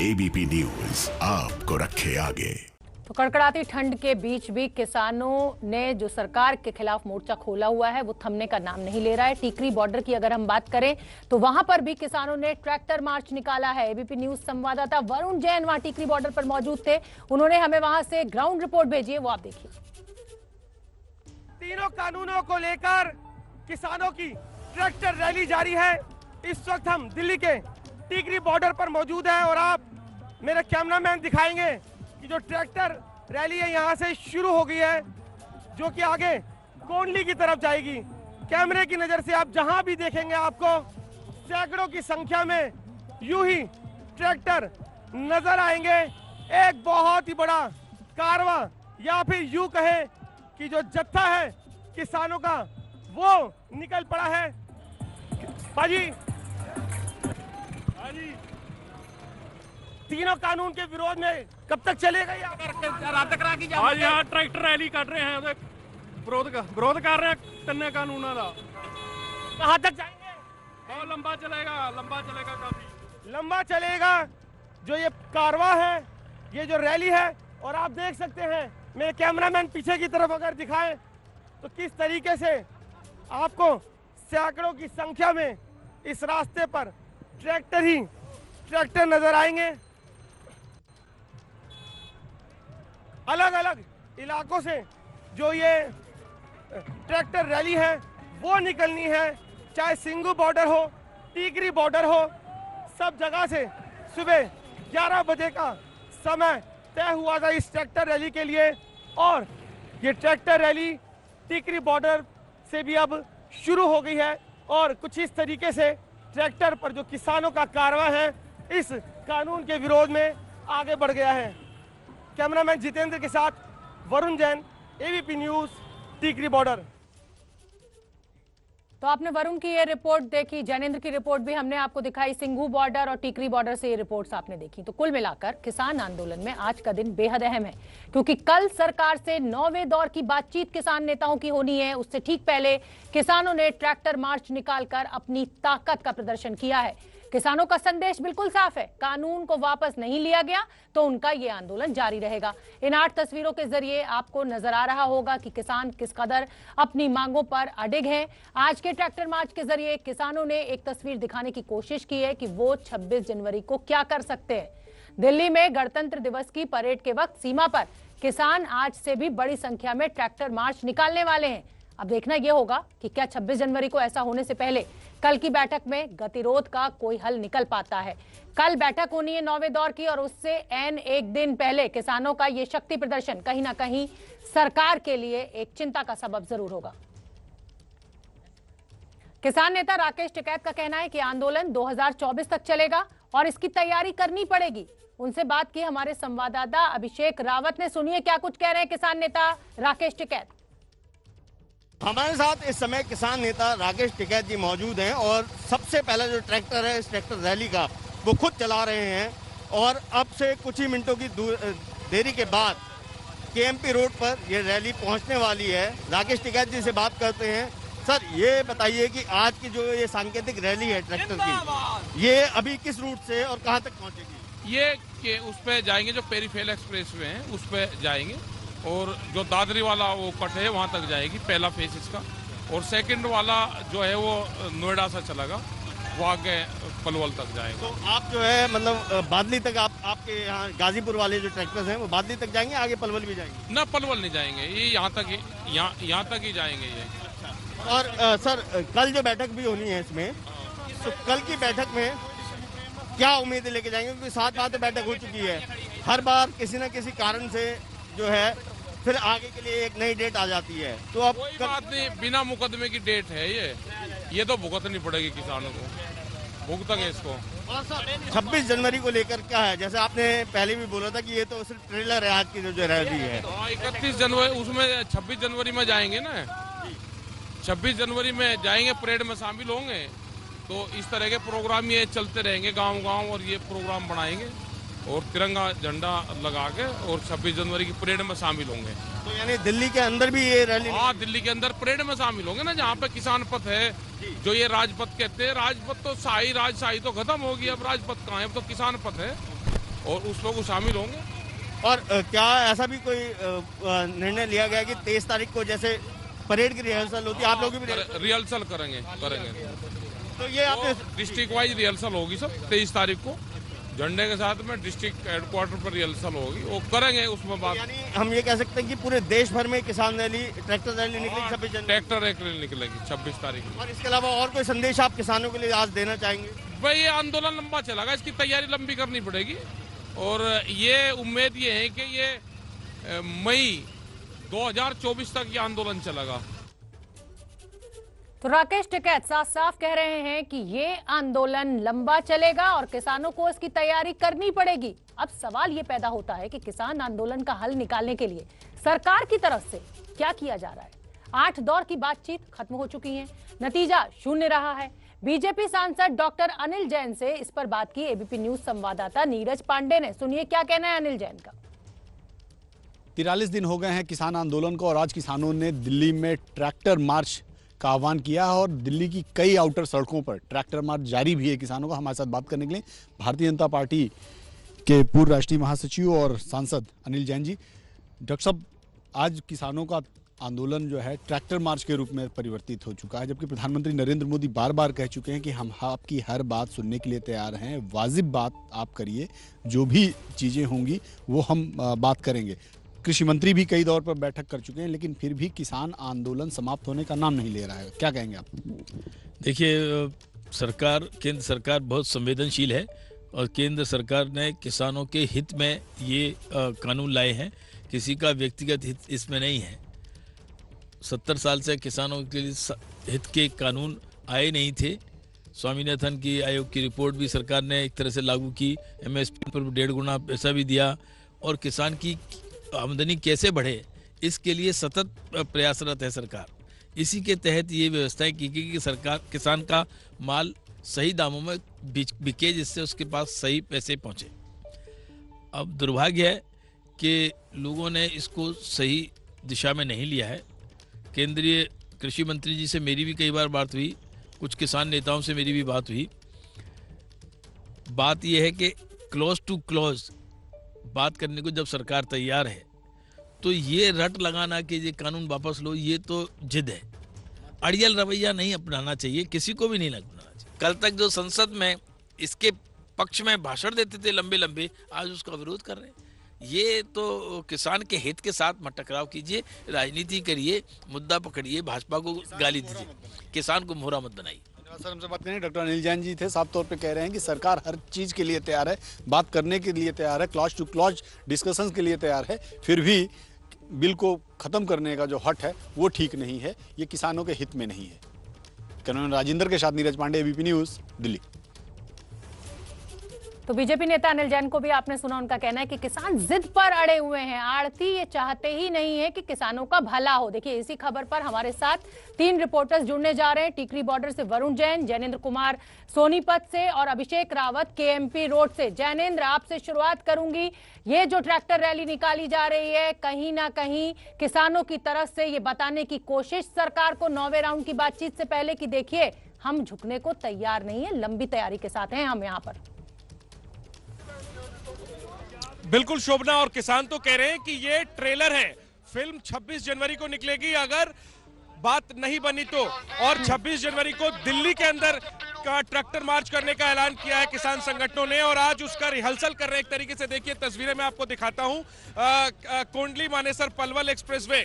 ABP news आपको रखे आगे। तो कड़कड़ाती ठंड के बीच भी किसानों ने जो सरकार के खिलाफ मोर्चा खोला हुआ है वो थमने का नाम नहीं ले रहा है। टीकरी बॉर्डर की अगर हम बात करें तो वहां पर भी किसानों ने ट्रैक्टर मार्च निकाला है। एबीपी न्यूज संवाददाता वरुण जैन वहां टीकरी बॉर्डर पर मौजूद थे, उन्होंने हमें वहां से ग्राउंड रिपोर्ट भेजी है, वो आप देखिए। तीनों कानूनों को लेकर किसानों की ट्रैक्टर रैली जारी है। इस वक्त हम दिल्ली के टीकरी बॉर्डर पर मौजूद हैं और आप मेरे कैमरामैन दिखाएंगे कि जो ट्रैक्टर रैली है यहाँ से शुरू हो गई है, जो कि आगे कोंडली की तरफ जाएगी। कैमरे की नजर से आप जहां भी देखेंगे आपको सैकड़ों की संख्या में यूं ही ट्रैक्टर नजर आएंगे। एक बहुत ही बड़ा कारवां या फिर यूं कहे कि जो जत्था है किसानों का वो निकल पड़ा है। बाजी तीनों कानून के विरोध में कब तक चलेगा? रात तक राखी आज यहाँ ट्रैक्टर रैली कर रहे हैं, विरोध कर रहे हैं तीनों कानूनों का। कहाँ तक जाएंगे? बहुत लंबा चलेगा काफी लंबा चलेगा जो ये कारवां है, ये जो रैली है। और आप देख सकते हैं, मेरे कैमरामैन पीछे की तरफ अगर दिखाएं तो किस तरीके से आपको सैकड़ों की संख्या में इस रास्ते पर ट्रैक्टर नजर आएंगे। अलग अलग इलाकों से जो ये ट्रैक्टर रैली है वो निकलनी है, चाहे सिंगू बॉर्डर हो, टीकरी बॉर्डर हो, सब जगह से सुबह 11 बजे का समय तय हुआ था इस ट्रैक्टर रैली के लिए। और ये ट्रैक्टर रैली टीकरी बॉर्डर से भी अब शुरू हो गई है और कुछ इस तरीके से ट्रैक्टर पर जो किसानों का कारवां है इस कानून के विरोध में आगे बढ़ गया है। कैमरामैन जितेंद्र के साथ Varun Jain, ABP news, Tikri border. तो आपने वरुण की ये रिपोर्ट देखी, जैनेंद्र की रिपोर्ट भी हमने आपको दिखाई, सिंघू बॉर्डर और टीकरी बॉर्डर से ये रिपोर्ट्स आपने देखी। तो कुल मिलाकर किसान आंदोलन में आज का दिन बेहद अहम है, क्योंकि कल सरकार से 9वें दौर की बातचीत किसान नेताओं की होनी है। उससे ठीक पहले किसानों ने ट्रैक्टर मार्च निकालकर अपनी ताकत का प्रदर्शन किया है। किसानों का संदेश बिल्कुल साफ है, कानून को वापस नहीं लिया गया तो उनका ये आंदोलन जारी रहेगा। इन 8 तस्वीरों के जरिए आपको नजर आ रहा होगा कि किसान किस कदर अपनी मांगों पर अडिग हैं। आज के ट्रैक्टर मार्च के जरिए किसानों ने एक तस्वीर दिखाने की कोशिश की है कि वो 26 जनवरी को क्या कर सकते हैं। दिल्ली में गणतंत्र दिवस की परेड के वक्त सीमा पर किसान आज से भी बड़ी संख्या में ट्रैक्टर मार्च निकालने वाले हैं। अब देखना यह होगा कि क्या 26 जनवरी को ऐसा होने से पहले कल की बैठक में गतिरोध का कोई हल निकल पाता है। कल बैठक होनी है 9वें दौर की और उससे एक दिन पहले किसानों का ये शक्ति प्रदर्शन कहीं ना कहीं सरकार के लिए एक चिंता का सबब जरूर होगा। किसान नेता राकेश टिकैत का कहना है कि आंदोलन 2024 तक चलेगा और इसकी तैयारी करनी पड़ेगी। उनसे बात की हमारे संवाददाता अभिषेक रावत ने, सुनिए क्या कुछ कह रहे हैं किसान नेता राकेश टिकैत। हमारे साथ इस समय किसान नेता राकेश टिकैत जी मौजूद हैं और सबसे पहला जो ट्रैक्टर है इस ट्रैक्टर रैली का वो खुद चला रहे हैं और अब से कुछ ही मिनटों की देरी के बाद केएमपी रोड पर ये रैली पहुंचने वाली है। राकेश टिकैत जी से बात करते हैं। सर, ये बताइए कि आज की जो ये सांकेतिक रैली है ट्रैक्टर की, ये अभी किस रूट से और कहाँ तक पहुँचेगी? ये उस पर जाएंगे जो पेरीफेरल एक्सप्रेस वे है उस पर जाएंगे और जो दादरी वाला वो कट है वहाँ तक जाएगी, पहला फेस इसका। और सेकंड वाला जो है वो नोएडा से चलेगा, वो आगे पलवल तक जाएगा। तो आप जो है मतलब बादली तक आपके यहाँ गाजीपुर वाले जो ट्रैक्टर्स हैं वो बादली तक जाएंगे, आगे पलवल भी जाएंगे? ना, पलवल नहीं जाएंगे, ये यहाँ तक ही जाएंगे ये। और सर, कल जो बैठक भी होनी है इसमें, तो कल की बैठक में क्या उम्मीद लेके जाएंगे? क्योंकि 7 बार तो बैठक हो चुकी है, हर बार किसी न किसी कारण से जो है फिर आगे के लिए एक नई डेट आ जाती है। तो अब कोई बात नहीं, बिना मुकदमे की डेट है ये तो भुगतनी पड़ेगी किसानों को, भुगतेंगे इसको। और सर, 26 जनवरी को लेकर क्या है? जैसे आपने पहले भी बोला था कि ये तो सिर्फ ट्रेलर है आज की जो रैली है। 31 जनवरी उसमें 26 जनवरी में जाएंगे ना, 26 जनवरी में जाएंगे, परेड में शामिल होंगे। तो इस तरह के प्रोग्राम ये चलते रहेंगे गांव-गांव और ये प्रोग्राम बनाएंगे और तिरंगा झंडा लगा के और 26 जनवरी की परेड में शामिल होंगे। तो यानी दिल्ली के अंदर भी ये रैली? हाँ, दिल्ली के अंदर परेड में शामिल होंगे ना, जहाँ पे किसान पथ है, जो ये राजपथ कहते हैं। राजपथ तो शाही तो खत्म होगी, अब राजपथ कहाँ है, अब तो किसान पथ है। और उस लोग शामिल होंगे। और क्या ऐसा भी कोई निर्णय लिया गया कि 23 तारीख को जैसे परेड की रिहर्सल होती है, आप लोग भी रिहर्सल करेंगे। तो ये आपने डिस्ट्रिक्ट वाइज रिहर्सल होगी सब 23 तारीख को, झंडे के साथ में डिस्ट्रिक्ट हेडक्वार्टर पर रिहर्सल होगी, वो करेंगे उसमें बात। यानी हम ये कह सकते हैं कि पूरे देश भर में किसान रैली, ट्रैक्टर रैली निकलेगी 26 जनवरी, ट्रैक्टर रैली निकलेगी 26 तारीख को। और इसके अलावा और कोई संदेश आप किसानों के लिए आज देना चाहेंगे? भाई ये आंदोलन लंबा चलेगा, इसकी तैयारी लंबी करनी पड़ेगी और ये उम्मीद ये है कि ये मई 2024 तक ये आंदोलन चलेगा। तो राकेश टिकैत साफ साफ कह रहे हैं कि ये आंदोलन लंबा चलेगा और किसानों को इसकी तैयारी करनी पड़ेगी। अब सवाल ये पैदा होता है कि किसान आंदोलन का हल निकालने के लिए सरकार की तरफ से क्या किया जा रहा है। 8 दौर की बातचीत खत्म हो चुकी है, नतीजा शून्य रहा है। बीजेपी सांसद डॉक्टर अनिल जैन से इस पर बात की एबीपी न्यूज संवाददाता नीरज पांडे ने। सुनिए क्या कहना है अनिल जैन का। 43 दिन हो गए हैं किसान आंदोलन को और आज किसानों ने दिल्ली में ट्रैक्टर मार्च का आह्वान किया है और दिल्ली की कई आउटर सड़कों पर ट्रैक्टर मार्च जारी भी है किसानों का। हमारे साथ बात करने के लिए भारतीय जनता पार्टी के पूर्व राष्ट्रीय महासचिव और सांसद अनिल जैन जी। डॉक्टर साहब, आज किसानों का आंदोलन जो है ट्रैक्टर मार्च के रूप में परिवर्तित हो चुका है, जबकि प्रधानमंत्री नरेंद्र मोदी बार बार कह चुके हैं कि हम आपकी हर बात सुनने के लिए तैयार हैं, वाजिब बात आप करिए, जो भी चीज़ें होंगी वो हम बात करेंगे। कृषि मंत्री भी कई दौर पर बैठक कर चुके हैं, लेकिन फिर भी किसान आंदोलन समाप्त होने का नाम नहीं ले रहा है। क्या कहेंगे आप? देखिए, सरकार, केंद्र सरकार बहुत संवेदनशील है और केंद्र सरकार ने किसानों के हित में ये कानून लाए हैं, किसी का व्यक्तिगत हित इसमें नहीं है। 70 साल से किसानों के लिए हित के कानून आए नहीं थे। स्वामीनाथन की आयोग की रिपोर्ट भी सरकार ने एक तरह से लागू की, एमएसपी पर 1.5 गुना पैसा भी दिया और किसान की आमदनी कैसे बढ़े इसके लिए सतत प्रयासरत है सरकार। इसी के तहत ये व्यवस्थाएं की गई कि सरकार किसान का माल सही दामों में बिके, जिससे उसके पास सही पैसे पहुंचे। अब दुर्भाग्य है कि लोगों ने इसको सही दिशा में नहीं लिया है। केंद्रीय कृषि मंत्री जी से मेरी भी कई बार बात हुई, कुछ किसान नेताओं से मेरी भी बात हुई। बात यह है कि क्लॉज टू क्लॉज बात करने को जब सरकार तैयार है तो ये रट लगाना कि ये कानून वापस लो, ये तो जिद है। अड़ियल रवैया नहीं अपनाना चाहिए, किसी को भी नहीं अपनाना चाहिए। कल तक जो संसद में इसके पक्ष में भाषण देते थे लंबे लंबे, आज उसका विरोध कर रहे हैं। ये तो किसान के हित के साथ मत टकराव कीजिए, राजनीति करिए, मुद्दा पकड़िए, भाजपा को गाली दीजिए, किसान को मोहरा मत बनाइए। सर, हमसे बात करें, डॉक्टर अनिल जैन जी थे, साफ तौर पे कह रहे हैं कि सरकार हर चीज़ के लिए तैयार है, बात करने के लिए तैयार है, क्लॉज टू क्लॉज डिस्कशंस के लिए तैयार है, फिर भी बिल को ख़त्म करने का जो हट है वो ठीक नहीं है, ये किसानों के हित में नहीं है। कैमरामैन राजेंद्र के साथ नीरज पांडे, एबीपी न्यूज़, दिल्ली। तो बीजेपी नेता अनिल जैन को भी आपने सुना, उनका कहना है कि किसान जिद पर अड़े हुए हैं, आड़ती ये चाहते ही नहीं है कि किसानों का भला हो। देखिए, इसी खबर पर हमारे साथ 3 रिपोर्टर्स जुड़ने जा रहे हैं। टीकरी बॉर्डर से वरुण जैन, जैनेन्द्र कुमार सोनीपत से और अभिषेक रावत केएमपी रोड से। जैनेन्द्र, आपसे शुरुआत करूंगी। ये जो ट्रैक्टर रैली निकाली जा रही है, कहीं ना कहीं किसानों की तरफ से ये बताने की कोशिश सरकार को 9वें राउंड की बातचीत से पहले कि देखिए हम झुकने को तैयार नहीं है, लंबी तैयारी के साथ हैं हम यहाँ पर। बिल्कुल शोभना, और किसान तो कह रहे हैं कि ये ट्रेलर है, फिल्म 26 जनवरी को निकलेगी अगर बात नहीं बनी तो। और 26 जनवरी को दिल्ली के अंदर का ट्रैक्टर मार्च करने का ऐलान किया है किसान संगठनों ने और आज उसका रिहर्सल कर रहे हैं एक तरीके से। देखिए तस्वीरें मैं आपको दिखाता हूं, कोंडली मानेसर पलवल एक्सप्रेसवे,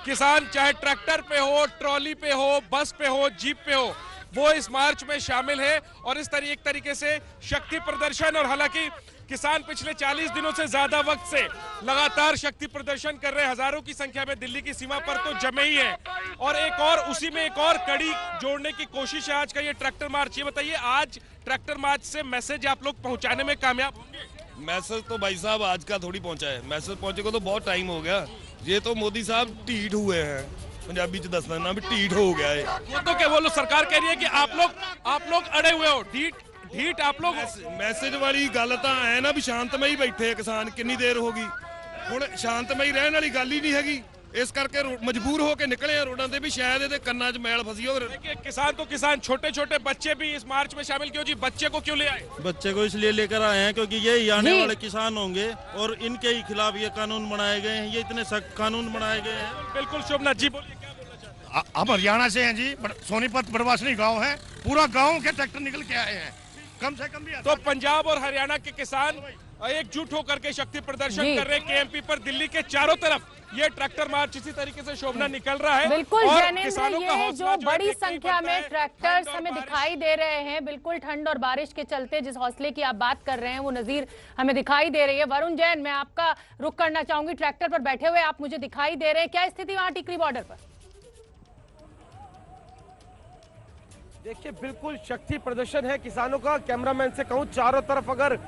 किसान चाहे ट्रैक्टर पे हो, ट्रॉली पे हो, बस पे हो, जीप पे हो, वो इस मार्च में शामिल है और इस एक तरीके से शक्ति प्रदर्शन। और हालांकि किसान पिछले 40 दिनों से ज्यादा वक्त से लगातार शक्ति प्रदर्शन कर रहे हैं, हजारों की संख्या में दिल्ली की सीमा पर तो जमे ही है। और एक और उसी में एक और कड़ी जोड़ने की कोशिश है आज का ये ट्रैक्टर मार्च। ये बताइए, आज ट्रैक्टर मार्च से मैसेज आप लोग पहुंचाने में कामयाब होंगे? मैसेज तो भाई साहब आज का थोड़ी पहुंचा है, मैसेज पहुंचे को तो बहुत टाइम हो गया। ये तो मोदी साहब ढीठ हुए हैं, पंजाबी च दसना ना भी ढीठ हो गया है। वो तो क्या बोलो, सरकार कह रही है कि आप लोग अड़े हुए हो, ढीठ आप लोग। मैसेज वाली गल तो है ना भी शांतमई बैठे किसान, कितनी देर होगी, हुण शांतमई रहने वाली गल ही नहीं हैगी। ਇਸ ਕਰਕੇ ਮਜਬੂਰ ਹੋ ਕੇ ਨਿਕਲੇ ਆ ਰੋਡਾਂ ਤੇ ਵੀ ਸ਼ਾयद ਇਹਦੇ ਕੰਨਾਂ 'ਚ ਮੈਲ ਫਸੀ ਹੋ। देखिए किसान तो किसान, छोटे छोटे बच्चे भी इस मार्च में शामिल क्यों जी? बच्चे को क्यों ले आए? बच्चे को इसलिए लेकर आए हैं क्योंकि यही आने वाले किसान होंगे और इनके ही खिलाफ ये कानून बनाए गए हैं। ये इतने सख्त कानून बनाए गए हैं। बिल्कुल शोभना जी, बोलिए क्या बोलना चाहते हैं? हम हरियाणा से हैं जी, सोनीपत बड़वासनी गांव है, पूरा गांव के ट्रैक्टर निकल के आए हैं, कम से कम भी। तो पंजाब और हरियाणा के किसान एकजुट होकर के शक्ति प्रदर्शन कर रहे हैं केएमपी पर। दिल्ली के चारों तरफ ये ट्रैक्टर मार्च इसी तरीके से शोभना निकल रहा है। बिल्कुल और जैनेंद्र, किसानों का ये हौसला जो बड़ी देखते ही संख्या बढ़ता है। में ट्रैक्टर्स ठंड और हमें बारिश। दिखाई दे रहे हैं, बिल्कुल ठंड और बारिश के चलते जिस हौसले की आप बात कर रहे हैं वो नजीर हमें दिखाई दे रही है। वरुण जैन, मैं आपका रुख करना चाहूंगी, ट्रैक्टर पर बैठे हुए आप मुझे दिखाई दे रहे हैं, क्या स्थिति वहां टिकरी बॉर्डर पर? देखिए बिल्कुल शक्ति प्रदर्शन है किसानों का। कैमरामैन से कहूं चारों तरफ अगर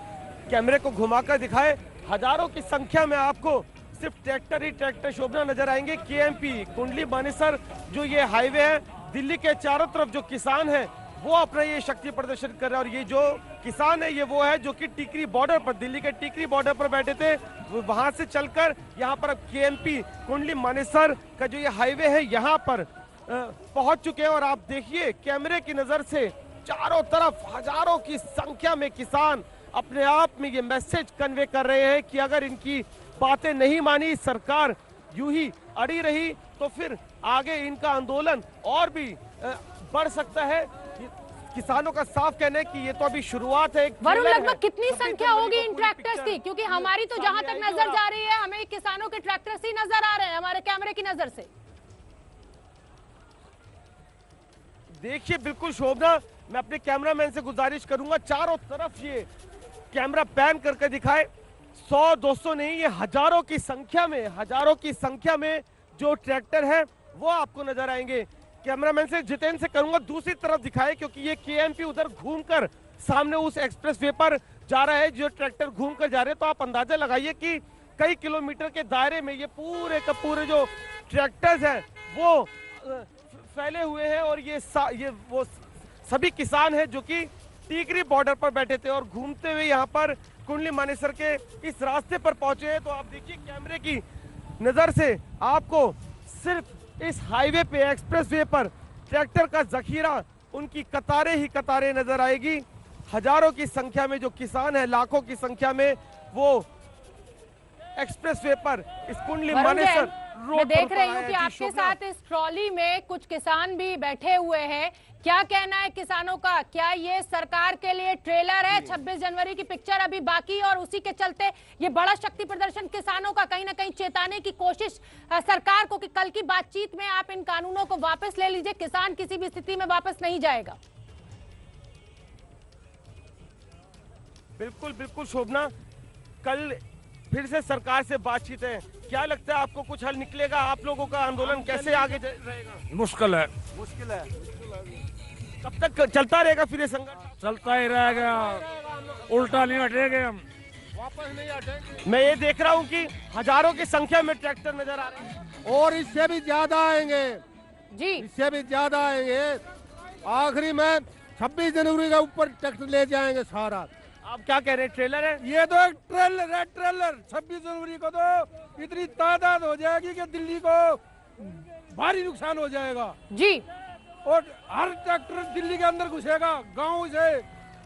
कैमरे को घुमाकर दिखाए, हजारों की संख्या में आपको सिर्फ ट्रैक्टर ही ट्रैक्टर शोभना नजर आएंगे। केएमपी कुंडली मानेसर जो ये हाईवे है, दिल्ली के चारों तरफ जो किसान है वो अपना ये शक्ति प्रदर्शन कर रहे हैं। और ये जो किसान है ये वो है जो कि टिकरी बॉर्डर पर, दिल्ली के टिकरी बॉर्डर पर बैठे थे, वहां से चलकर यहाँ पर केएमपी कुंडली मानेसर का जो ये हाईवे है यहाँ पर पहुंच चुके हैं। और आप देखिए कैमरे की नजर से चारों तरफ हजारों की संख्या में किसान अपने आप में ये मैसेज कन्वे कर रहे हैं कि अगर इनकी बातें नहीं मानी, सरकार यूं ही अड़ी रही, तो फिर आगे इनका आंदोलन और भी बढ़ सकता है। किसानों का साफ कहना है कि ये तो अभी शुरुआत है। वरुण, लगभग कितनी संख्या होगी इन ट्रैक्टर्स की? क्योंकि हमारी तो जहां तक नजर जा रही है हमें किसानों के ट्रैक्टर्स ही नजर आ रहे हैं हमारे कैमरे की नजर से। देखिए बिल्कुल शोभना, मैं अपने कैमरामैन से गुजारिश करूंगा चारों तरफ ये कैमरा पैन करके दिखाए। 100-200 नहीं, ये हजारों की संख्या में जो ट्रैक्टर है वो आपको नजर आएंगे। कैमरामैन से जितेंद्र से करूंगा दूसरी तरफ दिखाए, क्योंकि ये केएमपी उधर घूमकर सामने उस एक्सप्रेसवे पर जा रहा है, जो ट्रैक्टर घूमकर जा रहे हैं। तो आप अंदाजा लगाइए कि कई किलोमीटर के दायरे में ये पूरे का पूरे जो ट्रैक्टर्स हैं वो फैले हुए हैं। और ये वो सभी किसान हैं जो कि टीकरी बॉर्डर पर बैठे थे और घूमते हुए यहाँ पर कुंडली मानेसर के इस रास्ते पर पहुंचे हैं। तो आप देखिए कैमरे की नजर से आपको सिर्फ इस हाईवे पे, एक्सप्रेसवे पर ट्रैक्टर का जखीरा, उनकी कतारें ही कतारें नजर आएगी। हजारों की संख्या में जो किसान है, लाखों की संख्या में वो एक्सप्रेसवे पर इस कुंडली मानेसर मैं देख रही हूँ कि आपके साथ इस ट्रॉली में कुछ किसान भी बैठे हुए हैं। क्या कहना है किसानों का? क्या ये सरकार के लिए ट्रेलर है? 26 जनवरी की पिक्चर अभी बाकी और उसी के चलते ये बड़ा शक्ति प्रदर्शन किसानों का कहीं ना कहीं चेताने की कोशिश सरकार को कि कल की बातचीत में आप इन कानूनों को वापस ले लीजिए, किसान किसी भी स्थिति में वापस नहीं जाएगा। बिल्कुल बिल्कुल शोभना, कल फिर से सरकार से बातचीत है। क्या लगता है आपको कुछ हल निकलेगा? आप लोगों का आंदोलन कैसे आगे रहेगा? मुश्किल है, कब तक चलता रहेगा फिर ये संघर्ष? चलता ही रहेगा, उल्टा नहीं हटेंगे हम, वापस नहीं हटेंगे। मैं ये देख रहा हूँ कि हजारों की संख्या में ट्रैक्टर नजर आ रहे हैं और इससे भी ज्यादा आएंगे जी, इससे भी ज्यादा आएंगे। आखिरी में 26 जनवरी का ऊपर ट्रैक्टर ले जाएंगे सारा। आप क्या कह रहे हैं, ट्रेलर है? ये तो एक ट्रेलर है, ट्रेलर। 26 जनवरी को तो इतनी तादाद हो जाएगी कि दिल्ली को भारी नुकसान हो जाएगा जी। और हर ट्रैक्टर दिल्ली के अंदर घुसेगा, गांव से,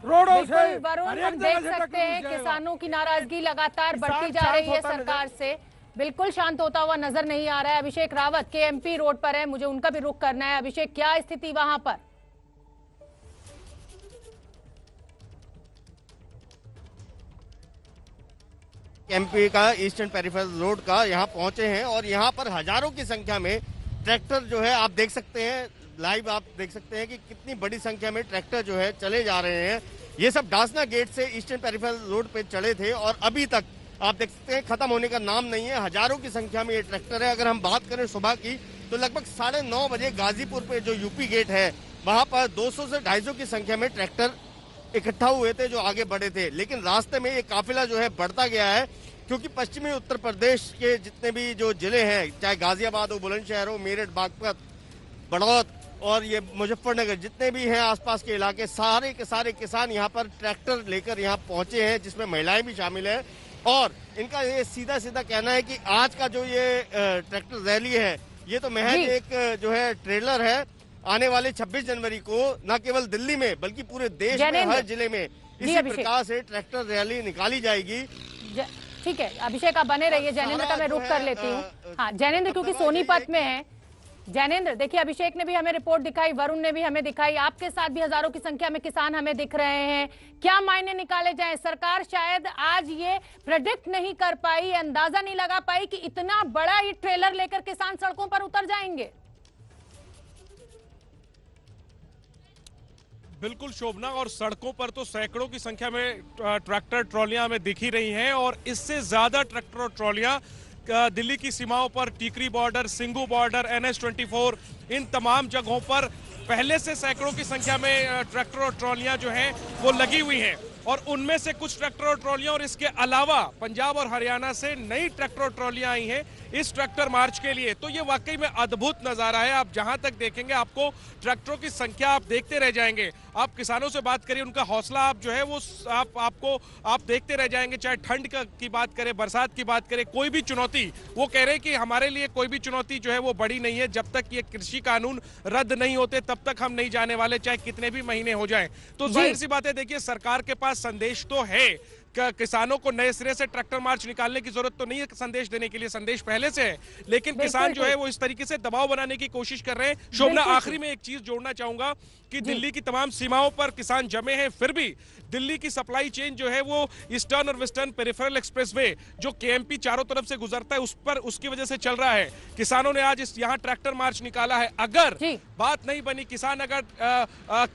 रोडों से, वरुण, हर हम एक देख जगह से सकते ट्रैक्टर हैं घुस जाएगा। किसानों की नाराजगी लगातार बढ़ती जा रही है सरकार से। बिल्कुल शांत होता हुआ नजर नहीं आ रहा है। अभिषेक रावत केएमपी रोड पर है, मुझे उनका भी रुख करना है। अभिषेक, क्या स्थिति वहां पर? एमपी का ईस्टर्न पेरिफेरल रोड का यहाँ पहुंचे हैं और यहाँ पर हजारों की संख्या में ट्रैक्टर जो है आप देख सकते हैं, लाइव आप देख सकते हैं कि कितनी बड़ी संख्या में ट्रैक्टर जो है चले जा रहे हैं। ये सब डासना गेट से ईस्टर्न पेरिफेरल रोड पे चले थे और अभी तक आप देख सकते हैं खत्म होने का नाम नहीं है। हजारों की संख्या में ये ट्रैक्टर है। अगर हम बात करें सुबह की तो लगभग 9:30 बजे गाजीपुर पे जो यूपी गेट है वहां पर 200 से 250 की संख्या में ट्रैक्टर इकट्ठा हुए थे जो आगे बढ़े थे। लेकिन रास्ते में ये काफिला जो है बढ़ता गया है क्योंकि पश्चिमी उत्तर प्रदेश के जितने भी जो जिले हैं, चाहे गाजियाबाद हो, बुलंदशहर हो, मेरठ, बागपत, बड़ौद और ये मुजफ्फरनगर, जितने भी हैं आसपास के इलाके, सारे के सारे किसान यहाँ पर ट्रैक्टर लेकर यहाँ पहुंचे हैं, जिसमें महिलाएं भी शामिल हैं। और इनका ये सीधा सीधा कहना है कि आज का जो ये ट्रैक्टर रैली है ये तो महज एक जो है ट्रेलर है। आने वाले 26 जनवरी को न केवल दिल्ली में बल्कि पूरे देश में हर जिले में इसी प्रकार से ट्रैक्टर रैली निकाली जाएगी। ठीक है अभिषेक, आप बने रहिए। जैनेंद्र का मैं रुख कर लेती हूँ। हाँ जैनेंद्र, क्योंकि सोनीपत में है। जैनेंद्र देखिए, अभिषेक ने भी हमें रिपोर्ट दिखाई, वरुण ने भी हमें दिखाई, आपके साथ भी हजारों की संख्या में किसान हमें दिख रहे हैं। क्या मायने निकाले जाएं? सरकार शायद आज ये प्रेडिक्ट नहीं कर पाई, अंदाजा नहीं लगा पाई कि इतना बड़ा ये ट्रेलर लेकर किसान सड़कों पर उतर जाएंगे। बिल्कुल शोभना, और सड़कों पर तो सैकड़ों की संख्या में ट्रैक्टर ट्रॉलियां हमें दिख ही रही हैं, और इससे ज्यादा ट्रैक्टर और ट्रॉलियां दिल्ली की सीमाओं पर, Tikri border, Singhu border, NH-24, इन तमाम जगहों पर पहले से सैकड़ों की संख्या में ट्रैक्टर और ट्रॉलियां जो हैं वो लगी हुई हैं। और उनमें से कुछ ट्रैक्टर और ट्रॉलियां और इसके अलावा पंजाब और हरियाणा से नई ट्रैक्टर और ट्रॉलियां आई हैं इस ट्रैक्टर मार्च के लिए। तो ये वाकई में अद्भुत नजारा है। आप जहां तक देखेंगे आपको ट्रैक्टरों की संख्या आप देखते रह जाएंगे। आप किसानों से बात करिए, उनका हौसला आप जो है वो आप देखते रह जाएंगे। चाहे ठंड की बात करें, बरसात की बात करें, कोई भी चुनौती, वो कह रहे हैं कि हमारे लिए कोई भी चुनौती जो है वो बड़ी नहीं है। जब तक ये कृषि कानून रद्द नहीं होते तब तक हम नहीं जाने वाले, चाहे कितने भी महीने हो जाएं। तो जाहिर सी बात है, देखिए सरकार के पास संदेश तो है। किसानों को नए सिरे से ट्रैक्टर मार्च निकालने की जरूरत तो नहीं है संदेश देने के लिए, संदेश पहले से है, लेकिन किसान जो है वो इस तरीके से दबाव बनाने की कोशिश कर रहे हैं। शोभना, आखिरी में एक चीज जोड़ना चाहूंगा कि दिल्ली की तमाम सीमाओं पर किसान जमे हैं, फिर भी दिल्ली की सप्लाई चेन जो है वो ईस्टर्न और वेस्टर्न पेरिफेरल एक्सप्रेसवे जो KMP चारों तरफ से गुजरता है उसकी वजह से चल रहा है। किसानों ने आज यहाँ ट्रैक्टर मार्च निकाला है। अगर बात नहीं बनी, किसान अगर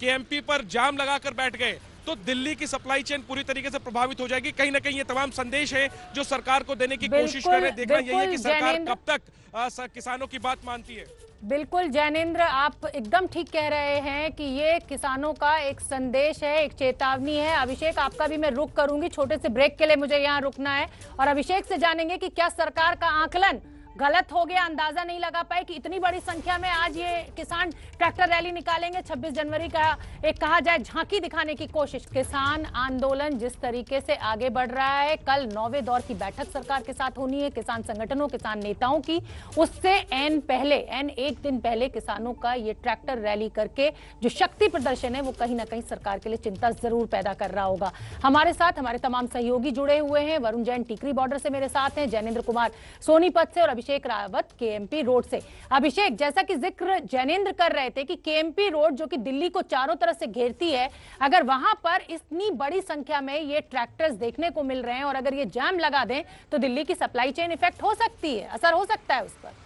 KMP पर जाम लगाकर बैठ गए तो दिल्ली की सप्लाई चेन पूरी तरीके से प्रभावित हो जाएगी। कहीं ना कहीं ये तमाम संदेश है जो सरकार को देने की कोशिश कर रहे हैं। देखना यही है कि सरकार कब तक किसानों की बात मानती है। बिल्कुल जैनेंद्र, आप एकदम ठीक कह रहे हैं कि ये किसानों का एक संदेश है, एक चेतावनी है। अभिषेक, आपका भी मैं रुख करूंगी, छोटे से ब्रेक के लिए मुझे यहाँ रुकना है, और अभिषेक से जानेंगे कि क्या सरकार का आकलन गलत हो गया, अंदाजा नहीं लगा पाए कि इतनी बड़ी संख्या में आज ये किसान ट्रैक्टर रैली निकालेंगे। 26 जनवरी का एक कहा जाए झांकी दिखाने की कोशिश। किसान आंदोलन जिस तरीके से आगे बढ़ रहा है, कल 9वें दौर की बैठक सरकार के साथ होनी है, किसान संगठनों, किसान नेताओं की। उससे एक दिन पहले किसानों का ये ट्रैक्टर रैली करके जो शक्ति प्रदर्शन है वो कहीं ना कहीं सरकार के लिए चिंता जरूर पैदा कर रहा होगा। हमारे साथ हमारे तमाम सहयोगी जुड़े हुए हैं। वरुण जैन टीकरी बॉर्डर से मेरे साथ हैं, जैनेंद्र कुमार सोनीपत से और अभिषेक रावत KMP रोड से। अभिषेक, जैसा कि जिक्र जैनेंद्र कर रहे थे कि KMP रोड जो कि दिल्ली को चारों तरफ से घेरती है, अगर वहां पर इतनी बड़ी संख्या में ये ट्रैक्टर्स देखने को मिल रहे हैं और अगर ये जाम लगा दें तो दिल्ली की सप्लाई चेन इफेक्ट हो सकती है, असर हो सकता है उस पर।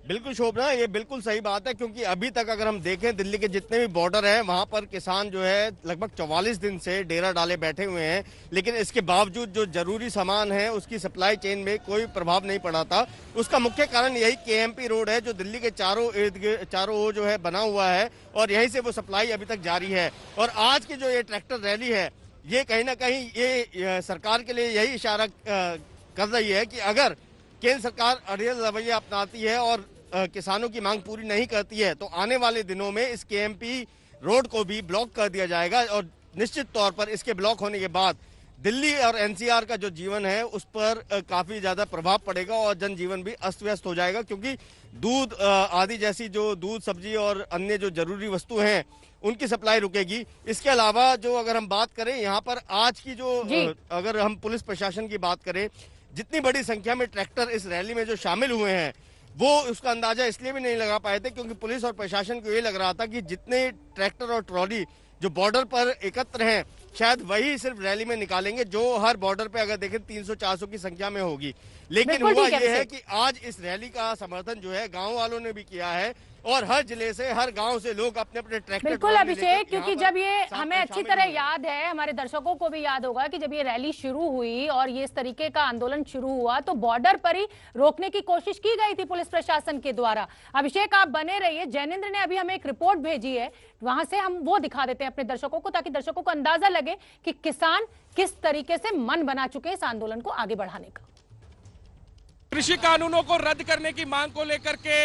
बिल्कुल शोभना, ये बिल्कुल सही बात है, क्योंकि अभी तक अगर हम देखें दिल्ली के जितने भी बॉर्डर हैं वहां पर किसान जो है लगभग 44 दिन से डेरा डाले बैठे हुए हैं, लेकिन इसके बावजूद जो जरूरी सामान है उसकी सप्लाई चेन में कोई प्रभाव नहीं पड़ा था। उसका मुख्य कारण यही KMP रोड है जो दिल्ली के चारों ओर जो है बना हुआ है, और यहीं से वो सप्लाई अभी तक जारी है। और आज की जो ये ट्रैक्टर रैली है ये कहीं ना कहीं ये सरकार के लिए यही इशारा कर रही है कि अगर केंद्र सरकार अड़ियल रवैया अपनाती है और किसानों की मांग पूरी नहीं करती है तो आने वाले दिनों में इस KMP रोड को भी ब्लॉक कर दिया जाएगा, और निश्चित तौर पर इसके ब्लॉक होने के बाद दिल्ली और NCR का जो जीवन है उस पर काफी ज्यादा प्रभाव पड़ेगा और जनजीवन भी अस्त व्यस्त हो जाएगा, क्योंकि दूध आदि जैसी जो दूध, सब्जी और अन्य जो जरूरी वस्तु हैं उनकी सप्लाई रुकेगी। इसके अलावा जो अगर हम बात करें यहाँ पर आज की जो अगर हम पुलिस प्रशासन की बात करें, जितनी बड़ी संख्या में ट्रैक्टर इस रैली में जो शामिल हुए हैं वो उसका अंदाजा इसलिए भी नहीं लगा पाए थे क्योंकि पुलिस और प्रशासन को ये लग रहा था कि जितने ट्रैक्टर और ट्रॉली जो बॉर्डर पर एकत्र हैं शायद वही सिर्फ रैली में निकालेंगे, जो हर बॉर्डर पे अगर देखें 300-400 की संख्या में होगी। लेकिन हुआ ये है कि आज इस रैली का समर्थन जो है गांव वालों ने भी किया है, और हर जिले से, हर गांव से लोग अपने अपने ट्रैक्टर। बिल्कुल अभिषेक, क्योंकि जब ये हमें अच्छी तरह याद है, हमारे दर्शकों को भी याद होगा कि जब ये रैली शुरू हुई और ये इस तरीके का आंदोलन शुरू हुआ तो बॉर्डर पर ही रोकने की कोशिश की गई थी पुलिस प्रशासन के द्वारा। अभिषेक, आप बने रहिए, जैनेंद्र ने अभी हमें एक रिपोर्ट भेजी है, वहां से हम वो दिखा देते हैं अपने दर्शकों को, ताकि दर्शकों को अंदाजा लगे कि किसान किस तरीके से मन बना चुके हैं इस आंदोलन को आगे बढ़ाने का। कृषि कानूनों को रद्द करने की मांग को लेकर के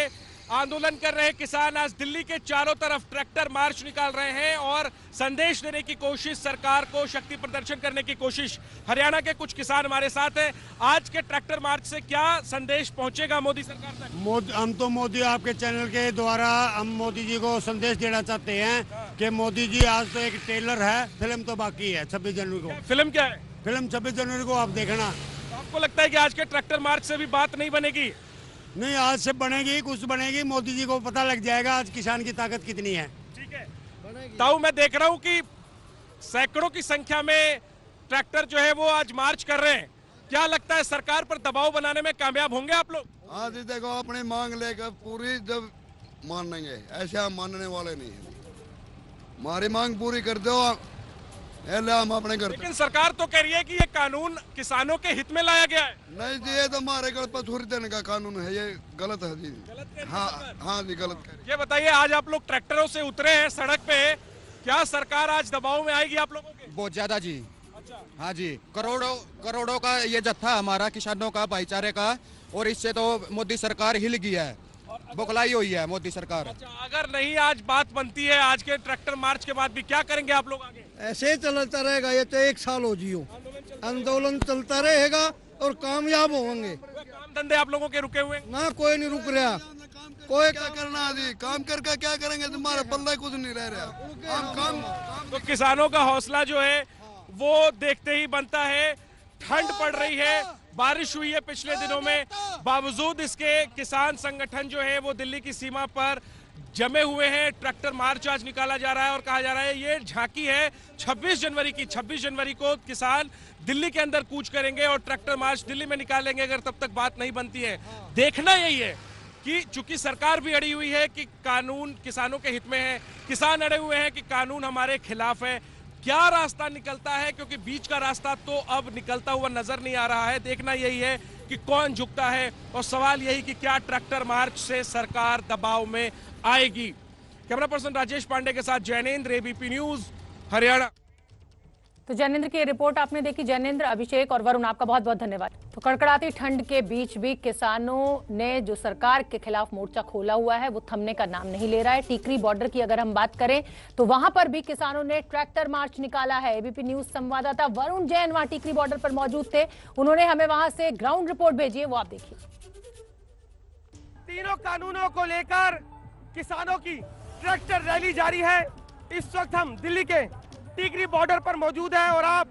आंदोलन कर रहे किसान आज दिल्ली के चारों तरफ ट्रैक्टर मार्च निकाल रहे हैं और संदेश देने की कोशिश, सरकार को शक्ति प्रदर्शन करने की कोशिश। हरियाणा के कुछ किसान हमारे साथ हैं। आज के ट्रैक्टर मार्च से क्या संदेश पहुंचेगा मोदी सरकार तक? हम तो मोदी आपके चैनल के द्वारा हम मोदी जी को संदेश देना चाहते हैं कि मोदी जी आज तो एक ट्रेलर है, फिल्म तो बाकी है 26 जनवरी को। फिल्म क्या है? फिल्म 26 जनवरी को आप देखना। तो आपको लगता है कि आज के ट्रैक्टर मार्च से भी बात नहीं बनेगी? नहीं, आज से बनेगी, कुछ बनेगी। मोदी जी को पता लग जाएगा आज किसान की ताकत कितनी है। ठीक है ताऊ, मैं देख रहा हूँ कि सैकड़ों की संख्या में ट्रैक्टर जो है वो आज मार्च कर रहे हैं। क्या लगता है सरकार पर दबाव बनाने में कामयाब होंगे आप लोग? हाँ जी, देखो अपनी मांग लेकर पूरी जब मानेंगे, ऐसे हम मानने वाले नहीं है। हमारी मांग पूरी कर दो, हम अपने घर। लेकिन सरकार तो कह रही है कि ये कानून किसानों के हित में लाया गया है। नहीं जी, ये तो हमारे गल पर छुरी देने का कानून है, ये गलत है जी। हाँ जी, गलत है। ये बताइए, आज आप लोग ट्रैक्टरों से उतरे हैं सड़क पे, क्या सरकार आज दबाव में आएगी आप लोगों के? बहुत ज्यादा जी। अच्छा। हाँ जी, करोड़ों का ये जत्था हमारा किसानों का, भाईचारे का, और इससे तो मोदी सरकार हिल गई है, बौखलाई हुई है मोदी सरकार। अच्छा, अगर नहीं आज बात बनती है, आज के ट्रैक्टर मार्च के बाद भी क्या करेंगे आप लोग आगे? ऐसे ही चलता रहेगा, ये तो 1 साल हो जियो, आंदोलन चलता रहेगा और कामयाब होंगे। काम धंधे आप लोगों के रुके हुए? ना, कोई नहीं रुक रहा। कोई क्या करना जी, काम करके क्या करेंगे, तुम्हारे पल्ले कुछ नहीं रह रहा। हम काम तो किसानों का हौसला जो है वो देखते ही बनता है। ठंड पड़ रही है, बारिश हुई है पिछले दिनों में, बावजूद इसके किसान संगठन जो है वो दिल्ली की सीमा पर जमे हुए हैं। ट्रैक्टर मार्च आज निकाला जा रहा है और कहा जा रहा है ये झांकी है 26 जनवरी की। 26 जनवरी को किसान दिल्ली के अंदर कूच करेंगे और ट्रैक्टर मार्च दिल्ली में निकालेंगे अगर तब तक बात नहीं बनती है। देखना यही है कि चूंकि सरकार भी अड़ी हुई है कि कानून किसानों के हित में है, किसान अड़े हुए हैं कि कानून हमारे खिलाफ है। क्या रास्ता निकलता है, क्योंकि बीच का रास्ता तो अब निकलता हुआ नजर नहीं आ रहा है। देखना यही है कि कौन झुकता है और सवाल यही कि क्या ट्रैक्टर मार्च से सरकार दबाव में आएगी। कैमरा पर्सन राजेश पांडे के साथ जैनेंद्र, एबीपी न्यूज, हरियाणा। तो जैनेंद्र की रिपोर्ट आपने देखी। जैनेंद्र, अभिषेक और वरुण, आपका बहुत बहुत धन्यवाद। तो कड़कड़ाती ठंड के बीच भी किसानों ने जो सरकार के खिलाफ मोर्चा खोला हुआ है वो थमने का नाम नहीं ले रहा है। टीकरी बॉर्डर की अगर हम बात करें तो वहां पर भी किसानों ने ट्रैक्टर मार्च निकाला है। एबीपी न्यूज संवाददाता वरुण जैन वहां टीकरी बॉर्डर पर मौजूद थे, उन्होंने हमें वहां से ग्राउंड रिपोर्ट भेजी है, वो आप देखिए। तीनों कानूनों को लेकर किसानों की ट्रैक्टर रैली जारी है। इस वक्त हम दिल्ली के टीकरी बॉर्डर पर मौजूद है और आप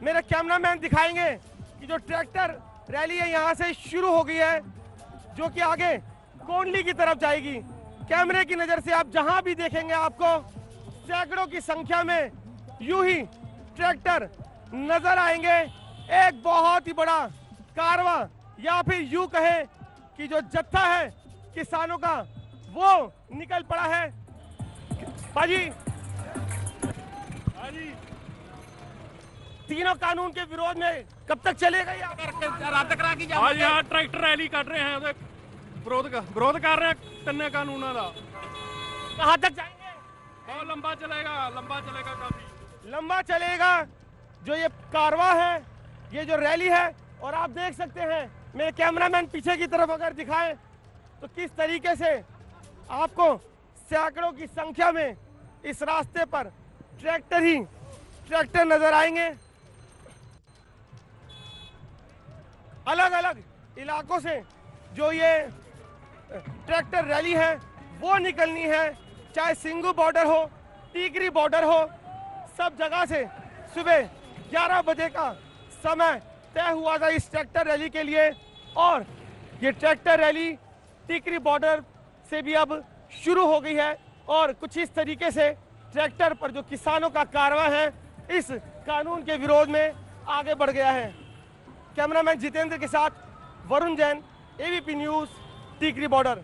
मेरे कैमरामैन दिखाएंगे कि जो ट्रैक्टर रैली है यहाँ से शुरू हो गई है, जो कि आगे कोंडली की तरफ जाएगी। कैमरे की नजर से आप जहां भी देखेंगे आपको सैकड़ों की संख्या में यूं ही ट्रैक्टर नजर आएंगे। एक बहुत ही बड़ा कारवां या फिर यूं कहे कि जो जत्था है किसानों का वो निकल पड़ा है। बाजी तीनों कानून के विरोध में कब तक चलेगा? रात तक राखी जाएगी। आज यहाँ ट्रैक्टर रैली कर रहे हैं, विरोध कर रहे हैं तन्ने कानूनों का। कहाँ तक जाएंगे? बहुत लंबा चलेगा, काफी लंबा चलेगा। जो ये कारवां है, ये जो रैली है, और आप देख सकते हैं मेरे कैमरामैन पीछे की तरफ अगर दिखाएं तो किस तरीके से आपको सैकड़ों की संख्या में इस रास्ते पर ट्रैक्टर नजर आएंगे। अलग अलग इलाकों से जो ये ट्रैक्टर रैली है वो निकलनी है, चाहे सिंगू बॉर्डर हो, टीकरी बॉर्डर हो, सब जगह से सुबह 11 बजे का समय तय हुआ था इस ट्रैक्टर रैली के लिए। और ये ट्रैक्टर रैली टीकरी बॉर्डर से भी अब शुरू हो गई है और कुछ इस तरीके से ट्रैक्टर पर जो किसानों का कारवां है इस कानून के विरोध में आगे बढ़ गया है। कैमरामैन जितेंद्र के साथ Varun Jain, ABP news, Tikri border.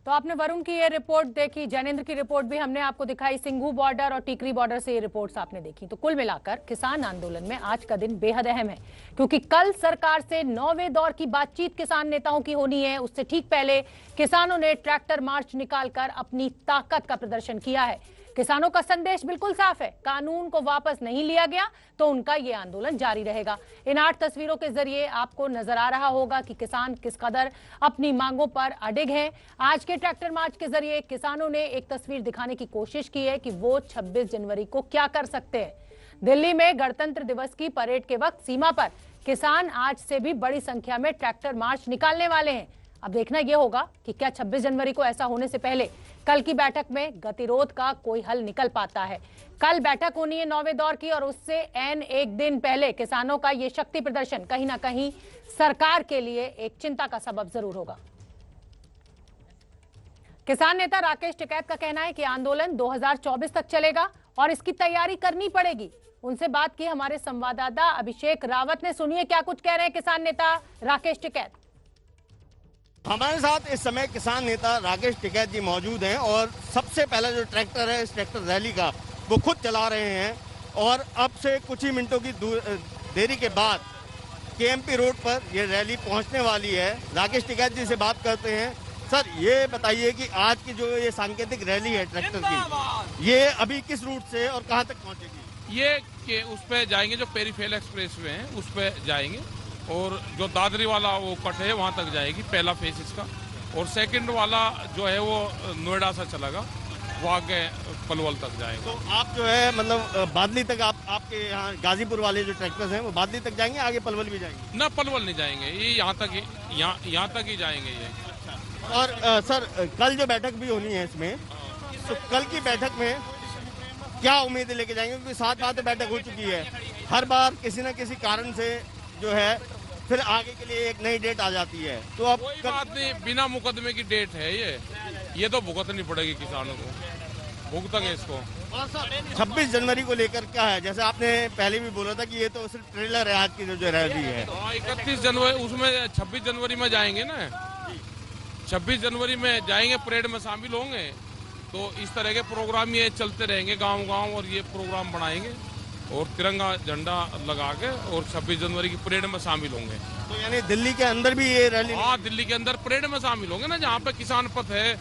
तो आपने वरुण की ये रिपोर्ट देखी, जैनेंद्र की रिपोर्ट भी हमने आपको दिखाई। सिंघू बॉर्डर और टीकरी बॉर्डर से ये रिपोर्ट्स आपने देखी। तो कुल मिलाकर किसान आंदोलन में आज का दिन बेहद अहम है, क्योंकि कल सरकार से 9वें दौर की बातचीत किसान नेताओं की होनी है। उससे ठीक पहले किसानों ने ट्रैक्टर मार्च निकालकर अपनी ताकत का प्रदर्शन किया है। किसानों का संदेश बिल्कुल साफ है, कानून को वापस नहीं लिया गया तो उनका ये आंदोलन जारी रहेगा। इन 8 तस्वीरों के जरिए आपको नजर आ रहा होगा कि किसान किस कदर अपनी मांगों पर अडिग हैं। आज के ट्रैक्टर मार्च के जरिए किसानों ने एक तस्वीर दिखाने की कोशिश की है कि वो 26 जनवरी को क्या कर सकते हैं। दिल्ली में गणतंत्र दिवस की परेड के वक्त सीमा पर किसान आज से भी बड़ी संख्या में ट्रैक्टर मार्च निकालने वाले हैं। अब देखना यह होगा कि क्या 26 जनवरी को ऐसा होने से पहले कल की बैठक में गतिरोध का कोई हल निकल पाता है। कल बैठक होनी है 9वें दौर की और उससे एक दिन पहले किसानों का यह शक्ति प्रदर्शन कहीं ना कहीं सरकार के लिए एक चिंता का सबब जरूर होगा। किसान नेता राकेश टिकैत का कहना है कि आंदोलन 2024 तक चलेगा और इसकी तैयारी करनी पड़ेगी। उनसे बात की हमारे संवाददाता अभिषेक रावत ने। सुनिए क्या कुछ कह रहे हैं किसान नेता राकेश टिकैत। हमारे साथ इस समय किसान नेता राकेश टिकैत जी मौजूद हैं और सबसे पहला जो ट्रैक्टर है इस ट्रैक्टर रैली का वो खुद चला रहे हैं और अब से कुछ ही मिनटों की देरी के बाद केएमपी रोड पर ये रैली पहुंचने वाली है। राकेश टिकैत जी से बात करते हैं। सर ये बताइए कि आज की जो ये सांकेतिक रैली है ट्रैक्टर की, ये अभी किस रूट से और कहां तक पहुंचेगी? ये कि उस पे जाएंगे जो पेरीफेल एक्सप्रेस वे हैं उस पे जाएंगे और जो दादरी वाला वो कट है वहाँ तक जाएगी, पहला फेस इसका। और सेकंड वाला जो है वो नोएडा से चलेगा, वो आगे पलवल तक जाएगा। तो आप जो है मतलब बादली तक आपके यहाँ गाजीपुर वाले जो ट्रैक्टर्स हैं वो बादली तक जाएंगे, आगे पलवल भी जाएंगे? ना पलवल नहीं जाएंगे, ये यहाँ तक ही जाएंगे ये। और सर कल जो बैठक भी होनी है इसमें, तो कल की बैठक में क्या उम्मीदें लेके जाएंगे? क्योंकि 7 बार तो बैठक हो चुकी है, हर बार किसी न किसी कारण से जो है फिर आगे के लिए एक नई डेट आ जाती है। तो अब कोई बात नहीं, बिना मुकदमे की डेट है ये तो भुगतनी पड़ेगी किसानों को, भुगतेंगे इसको। और सर 26 जनवरी को लेकर क्या है, जैसे आपने पहले भी बोला था कि ये तो सिर्फ ट्रेलर है आज की जो रैली है। 31 जनवरी उसमें 26 जनवरी में जाएंगे ना, 26 जनवरी में जाएंगे, परेड में शामिल होंगे। तो इस तरह के प्रोग्राम ये चलते रहेंगे गांव-गांव और ये प्रोग्राम बनाएंगे और तिरंगा झंडा लगा के और 26 जनवरी की परेड में शामिल होंगे। तो यानी दिल्ली के अंदर भी ये रैली? हाँ, दिल्ली के अंदर परेड में शामिल होंगे ना, जहाँ पे किसान पथ है,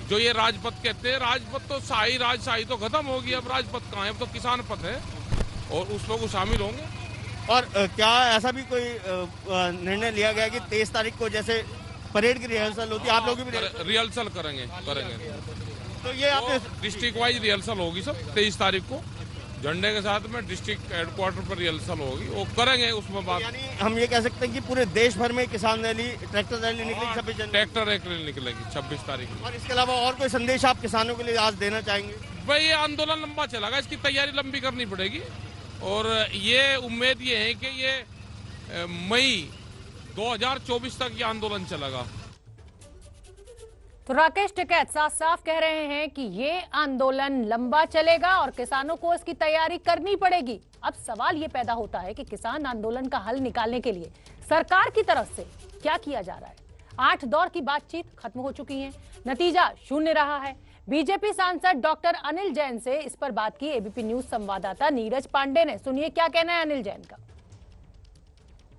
जो ये राजपथ कहते हैं। राजपथ तो राजशाही तो खत्म होगी, अब राजपथ कहाँ है, अब तो किसान पथ है और उस लोग शामिल होंगे। और क्या ऐसा भी कोई निर्णय लिया गया कि 23 तारीख को जैसे परेड की रिहर्सल होती है, आप लोग भी रिहर्सल करेंगे? तो ये आपने डिस्ट्रिक्ट वाइज रिहर्सल होगी सब 23 तारीख को, झंडे के साथ में डिस्ट्रिक्ट हेडक्वार्टर पर रिहर्सल होगी, वो करेंगे उसमें बात। यानी हम ये कह सकते हैं कि पूरे देश भर में किसान रैली, ट्रैक्टर रैली निकलेगी 26 जनवरी? ट्रैक्टर रैली निकलेगी 26 तारीख को। और इसके अलावा और कोई संदेश आप किसानों के लिए आज देना चाहेंगे? भाई ये आंदोलन लंबा चलेगा, इसकी तैयारी लंबी करनी पड़ेगी और ये उम्मीद ये है कि ये मई 2024 तक ये आंदोलन चलेगा। तो राकेश टिकैत साफ साफ कह रहे हैं कि ये आंदोलन लंबा चलेगा और किसानों को इसकी तैयारी करनी पड़ेगी। अब सवाल ये पैदा होता है कि किसान आंदोलन का हल निकालने के लिए सरकार की तरफ से क्या किया जा रहा है। 8 दौर की बातचीत खत्म हो चुकी है, नतीजा शून्य रहा है। बीजेपी सांसद डॉक्टर अनिल जैन से इस पर बात की एबीपी न्यूज संवाददाता नीरज पांडे ने। सुनिए क्या कहना है अनिल जैन का।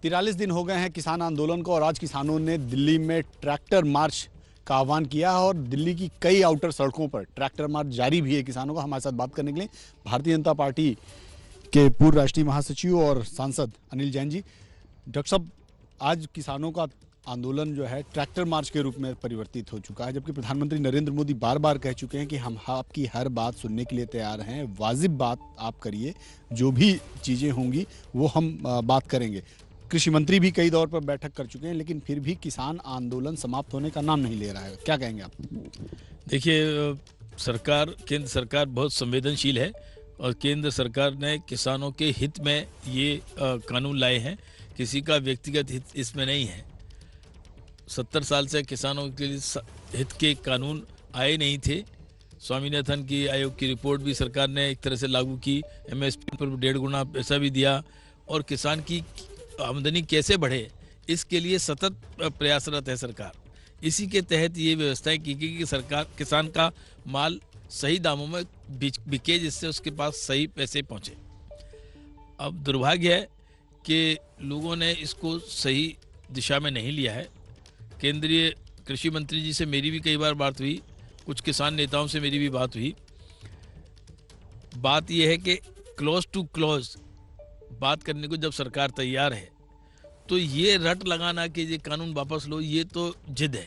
43 दिन हो गए हैं किसान आंदोलन को और आज किसानों ने दिल्ली में ट्रैक्टर मार्च का आह्वान किया है और दिल्ली की कई आउटर सड़कों पर ट्रैक्टर मार्च जारी भी है किसानों का। हमारे साथ बात करने के लिए भारतीय जनता पार्टी के पूर्व राष्ट्रीय महासचिव और सांसद अनिल जैन जी। डॉक्टर साहब, आज किसानों का आंदोलन जो है ट्रैक्टर मार्च के रूप में परिवर्तित हो चुका है, जबकि प्रधानमंत्री नरेंद्र मोदी बार बार कह चुके हैं कि हम आपकी हर बात सुनने के लिए तैयार हैं, वाजिब बात आप करिए, जो भी चीज़ें होंगी वो हम बात करेंगे। कृषि मंत्री भी कई दौर पर बैठक कर चुके हैं, लेकिन फिर भी किसान आंदोलन समाप्त होने का नाम नहीं ले रहा है। क्या कहेंगे आप? देखिए, केंद्र सरकार बहुत संवेदनशील है और केंद्र सरकार ने किसानों के हित में ये कानून लाए हैं, किसी का व्यक्तिगत हित इसमें नहीं है। 70 साल से किसानों के लिए हित के कानून आए नहीं थे। स्वामीनाथन की आयोग की रिपोर्ट भी सरकार ने एक तरह से लागू की, MSP पर 1.5 गुना पैसा भी दिया और किसान की आमदनी कैसे बढ़े इसके लिए सतत प्रयासरत है सरकार। इसी के तहत ये व्यवस्थाएं की गई कि सरकार किसान का माल सही दामों में बिके, जिससे उसके पास सही पैसे पहुंचे। अब दुर्भाग्य है कि लोगों ने इसको सही दिशा में नहीं लिया है। केंद्रीय कृषि मंत्री जी से मेरी भी कई बार बात हुई, कुछ किसान नेताओं से मेरी भी बात हुई। बात यह है कि क्लोज टू क्लोज बात करने को जब सरकार तैयार है तो ये रट लगाना कि ये कानून वापस लो, ये तो जिद है।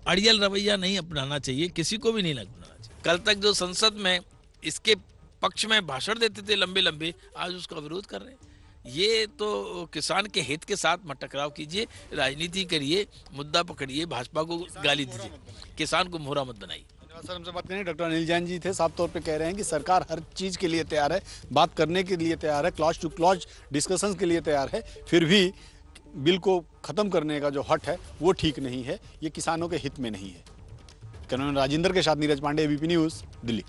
अड़ियल रवैया नहीं अपनाना चाहिए, किसी को भी नहीं अपनाना चाहिए। कल तक जो संसद में इसके पक्ष में भाषण देते थे लंबे लंबे, आज उसका विरोध कर रहे हैं। ये तो किसान के हित के साथ मत टकराव कीजिए, राजनीति करिए, मुद्दा पकड़िए, भाजपा को गाली दीजिए, किसान को मोहरा मत बनाइए। सर हमसे बात करें, डॉक्टर अनिल जैन जी थे, साफ तौर पे कह रहे हैं कि सरकार हर चीज के लिए तैयार है, बात करने के लिए तैयार है, क्लॉज टू क्लॉज डिस्कशंस के लिए तैयार है, फिर भी बिल को खत्म करने का जो हट है वो ठीक नहीं है, ये किसानों के हित में नहीं है। कैमरामैन राजेंद्र के साथ नीरज पांडे, एबीपी न्यूज, दिल्ली।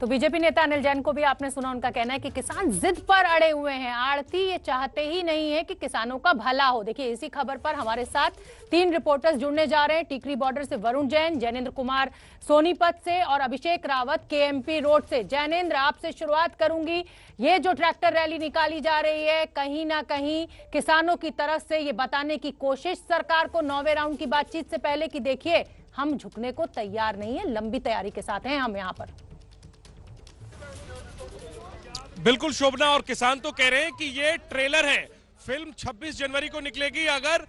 तो बीजेपी नेता अनिल जैन को भी आपने सुना, उनका कहना है कि किसान जिद पर अड़े हुए हैं, आड़ती ये चाहते ही नहीं है कि किसानों का भला हो। देखिए इसी खबर पर हमारे साथ 3 रिपोर्टर्स जुड़ने जा रहे हैं। टिकरी बॉर्डर से वरुण जैन, जैनेन्द्र कुमार सोनीपत से और अभिषेक रावत केएमपी रोड से। जैनेन्द्र, आपसे शुरुआत करूंगी। ये जो ट्रैक्टर रैली निकाली जा रही है, कहीं ना कहीं किसानों की तरफ से ये बताने की कोशिश सरकार को 9वें राउंड की बातचीत से पहले कि देखिए हम झुकने को तैयार नहीं है, लंबी तैयारी के साथ हैं हम यहाँ पर। बिल्कुल शोभना, और किसान तो कह रहे हैं कि ये ट्रेलर है, फिल्म 26 जनवरी को निकलेगी अगर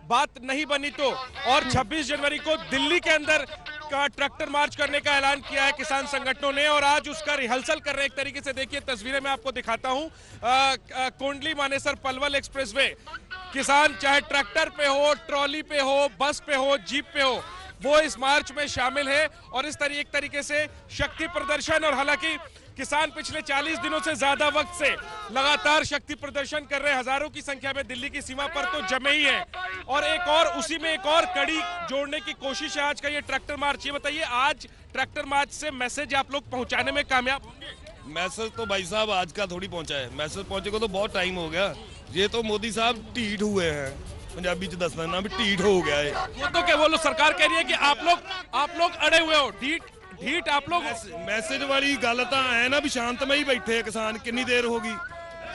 बात नहीं बनी तो। और 26 जनवरी को दिल्ली के अंदर का ट्रैक्टर मार्च करने का ऐलान किया है किसान संगठनों ने, और आज उसका रिहर्सल कर रहे हैं एक तरीके से। देखिए तस्वीरें मैं आपको दिखाता हूं, कोंडली मानेसर पलवल एक्सप्रेसवे। किसान चाहे ट्रैक्टर पे हो, ट्रॉली पे हो, बस पे हो, जीप पे हो, वो इस मार्च में शामिल है और इस तरीके से शक्ति प्रदर्शन। और हालांकि किसान पिछले 40 दिनों से ज्यादा वक्त से लगातार शक्ति प्रदर्शन कर रहे हैं, हजारों की संख्या में दिल्ली की सीमा पर तो जमे ही है। और उसी में एक और कड़ी जोड़ने की कोशिश है आज का ये ट्रैक्टर मार्च। ये बताइए, आज ट्रैक्टर मार्च से मैसेज आप लोग पहुंचाने में कामयाब होंगे? मैसेज तो भाई साहब आज का थोड़ी पहुंचा है, मैसेज पहुंचे को तो बहुत टाइम हो गया। ये तो मोदी साहब ढीठ हुए हैं, पंजाबी च दसना ना भी ढीठ हो गया है। वो तो क्या बोलो, सरकार कह रही है कि आप लोग अड़े हुए हो, ढीठ आप लोग। मैसेज वाली गल तो है ना भी शांतमई बैठे किसान, कितनी देर होगी,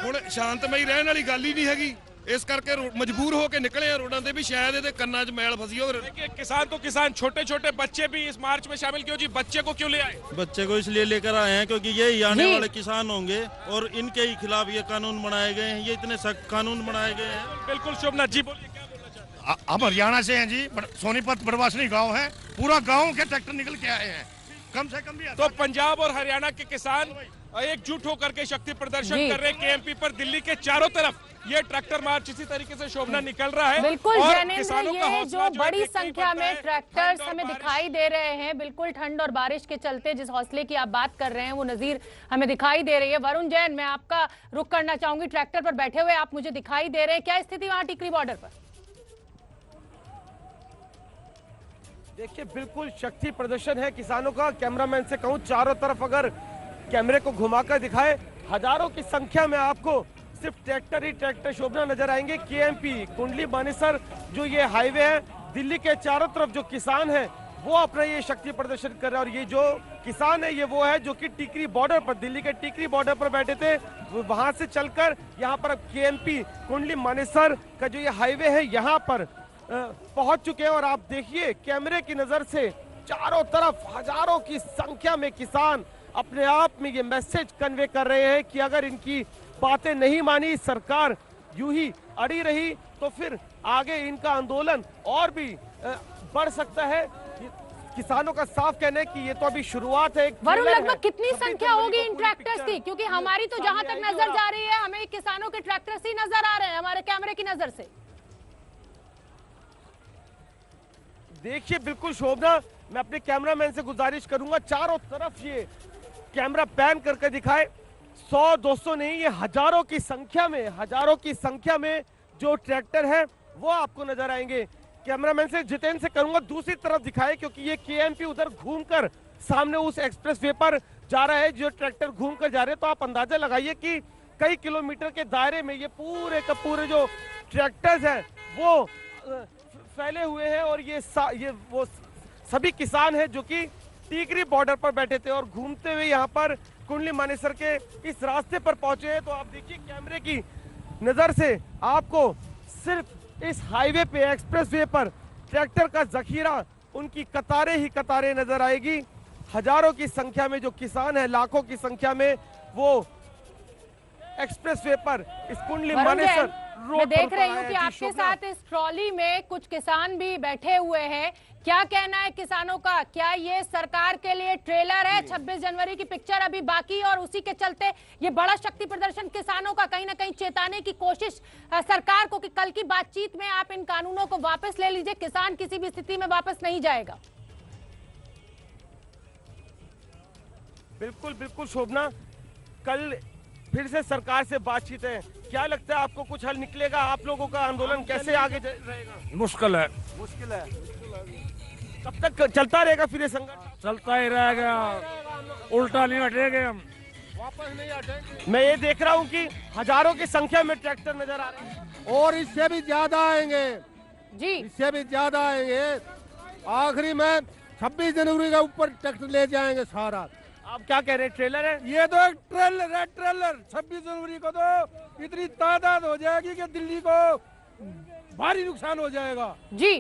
हुण शांतमई रहने वाली गल ही नहीं हैगी, इस करके मजबूर होकर निकले हैं रोडों से भी शायद ये कन्ना च मैल फसी हो। किसान तो किसान, छोटे छोटे बच्चे भी इस मार्च में शामिल क्यों जी? बच्चे को क्यों ले आए? बच्चे को इसलिए लेकर आए हैं क्योंकि ये आने वाले किसान होंगे और इनके ही खिलाफ ये कानून बनाए गए हैं, ये इतने सख्त कानून बनाए गए हैं। बिल्कुल शोभना जी, बोलिए क्या बोलना चाहते हैं? हम हरियाणा से हैं जी, सोनीपत बड़वासनी गांव है, पूरा गांव के ट्रैक्टर निकल के आए हैं, कम से कम भी। तो पंजाब और हरियाणा के किसान एकजुट होकर के शक्ति प्रदर्शन कर रहे हैं केएमपी पर। दिल्ली के चारों तरफ ये ट्रैक्टर मार्च इसी तरीके से शोभना निकल रहा है। बिल्कुल और जैनेन्द्र, किसानों का ये हौसला जो बड़ी संख्या में ट्रैक्टर्स हमें दिखाई दे रहे हैं, बिल्कुल ठंड और बारिश के चलते जिस हौसले की आप बात कर रहे हैं वो नजीर हमें दिखाई दे रही है। वरुण जैन, मैं आपका रुख करना चाहूंगी, ट्रैक्टर पर बैठे हुए आप मुझे दिखाई दे रहे हैं, क्या स्थिति वहां टिकरी बॉर्डर पर? देखिए बिल्कुल शक्ति प्रदर्शन है किसानों का। कैमरामैन से कहूं चारों तरफ अगर कैमरे को घुमाकर दिखाए, हजारों की संख्या में आपको सिर्फ ट्रैक्टर ही ट्रैक्टर शोभना नजर आएंगे। केएमपी कुंडली मानेसर जो ये हाईवे है, दिल्ली के चारों तरफ जो किसान है वो अपना ये शक्ति प्रदर्शन कर रहे हैं। और ये जो किसान है ये वो है जो कि टिकरी बॉर्डर पर, दिल्ली के टिकरी बॉर्डर पर बैठे थे, वहां से चलकर यहाँ पर केएमपी कुंडली मानेसर का जो ये हाईवे है यहाँ पर पहुंच चुके हैं। और आप देखिए कैमरे की नजर से चारों तरफ हजारों की संख्या में किसान अपने आप में ये मैसेज कन्वे कर रहे हैं कि अगर इनकी बातें नहीं मानी, सरकार यूं ही अड़ी रही तो फिर आगे इनका आंदोलन और भी बढ़ सकता है। किसानों का साफ कहना है कि ये तो अभी शुरुआत है। वरुण, लगभग कितनी संख्या होगी इन ट्रैक्टर्स की? क्योंकि हमारी तो जहां तक नजर जा रही है हमें किसानों के ट्रैक्टर्स ही नजर आ रहे हैं हमारे कैमरे की नजर से। देखिए बिल्कुल शोभना, मैं अपने कैमरामैन से गुजारिश करूंगा चारों तरफ ये कैमरा पैन करके दिखाए। 100-200 नहीं, ये हजारों की संख्या में जो ट्रैक्टर है वो आपको नजर आएंगे। कैमरामैन से जितेंद्र से करूंगा दूसरी तरफ दिखाए, क्योंकि ये केएमपी उधर घूमकर सामने उस एक्सप्रेसवे पर जा रहा है, जो ट्रैक्टर घूमकर जा रहे हैं। तो आप अंदाजा लगाइए कि कई किलोमीटर के दायरे में ये पूरे का पूरे जो ट्रैक्टर्स हैं वो फैले हुए हैं। और ये वो सभी किसान हैं जो कि टीकरी बॉर्डर पर बैठे थे और घूमते हुए यहाँ पर कुंडली मानेसर के इस रास्ते पर पहुंचे हैं। तो आप देखिए कैमरे की नजर से आपको सिर्फ इस हाईवे पे, एक्सप्रेसवे पर ट्रैक्टर का जखीरा, उनकी कतारें ही कतारें नजर आएगी। हजारों की संख्या में जो किसान है, लाखों की संख्या में वो एक्सप्रेसवे पर इस कुंडली मानेसर रोड मैं देख पर रही उतर हूँ आए कि हैं। जी, आपके शोभना। साथ इस ट्रॉली में कुछ किसान भी बैठे हुए हैं। क्या कहना है किसानों का? क्या ये सरकार के लिए ट्रेलर है? 26 जनवरी की पिक्चर अभी बाकी और उसी के चलते ये बड़ा शक्ति प्रदर्शन किसानों का कहीं ना कहीं चेताने की कोशिश सरकार को कि कल की बातचीत में आप इन कानूनों को वापस ले लीजिए, किसान किसी भी स्थिति में वापस नहीं जाएगा। बिल्कुल बिल्कुल शोभना, कल फिर से सरकार से बातचीत है। क्या लगता है आपको कुछ हल निकलेगा? आप लोगों का आंदोलन कैसे आगे रहेगा? मुश्किल है। मुश्किल है। कब तक चलता रहेगा फिर ये संघर्ष? चलता ही रहेगा, उल्टा नहीं हटेंगे हम। वापस नहीं हटेंगे। मैं ये देख रहा हूँ कि हजारों की संख्या में ट्रैक्टर नजर आ रहे हैं और इससे भी ज्यादा आएंगे जी, इससे भी ज्यादा आएंगे। आखिरी में 26 जनवरी के ऊपर ट्रैक्टर ले जाएंगे सारा। आप क्या कह रहे हैं, ट्रेलर है? ये तो एक ट्रेलर है, ट्रेलर। 26 जनवरी को तो इतनी तादाद हो जाएगी कि दिल्ली को भारी नुकसान हो जाएगा जी।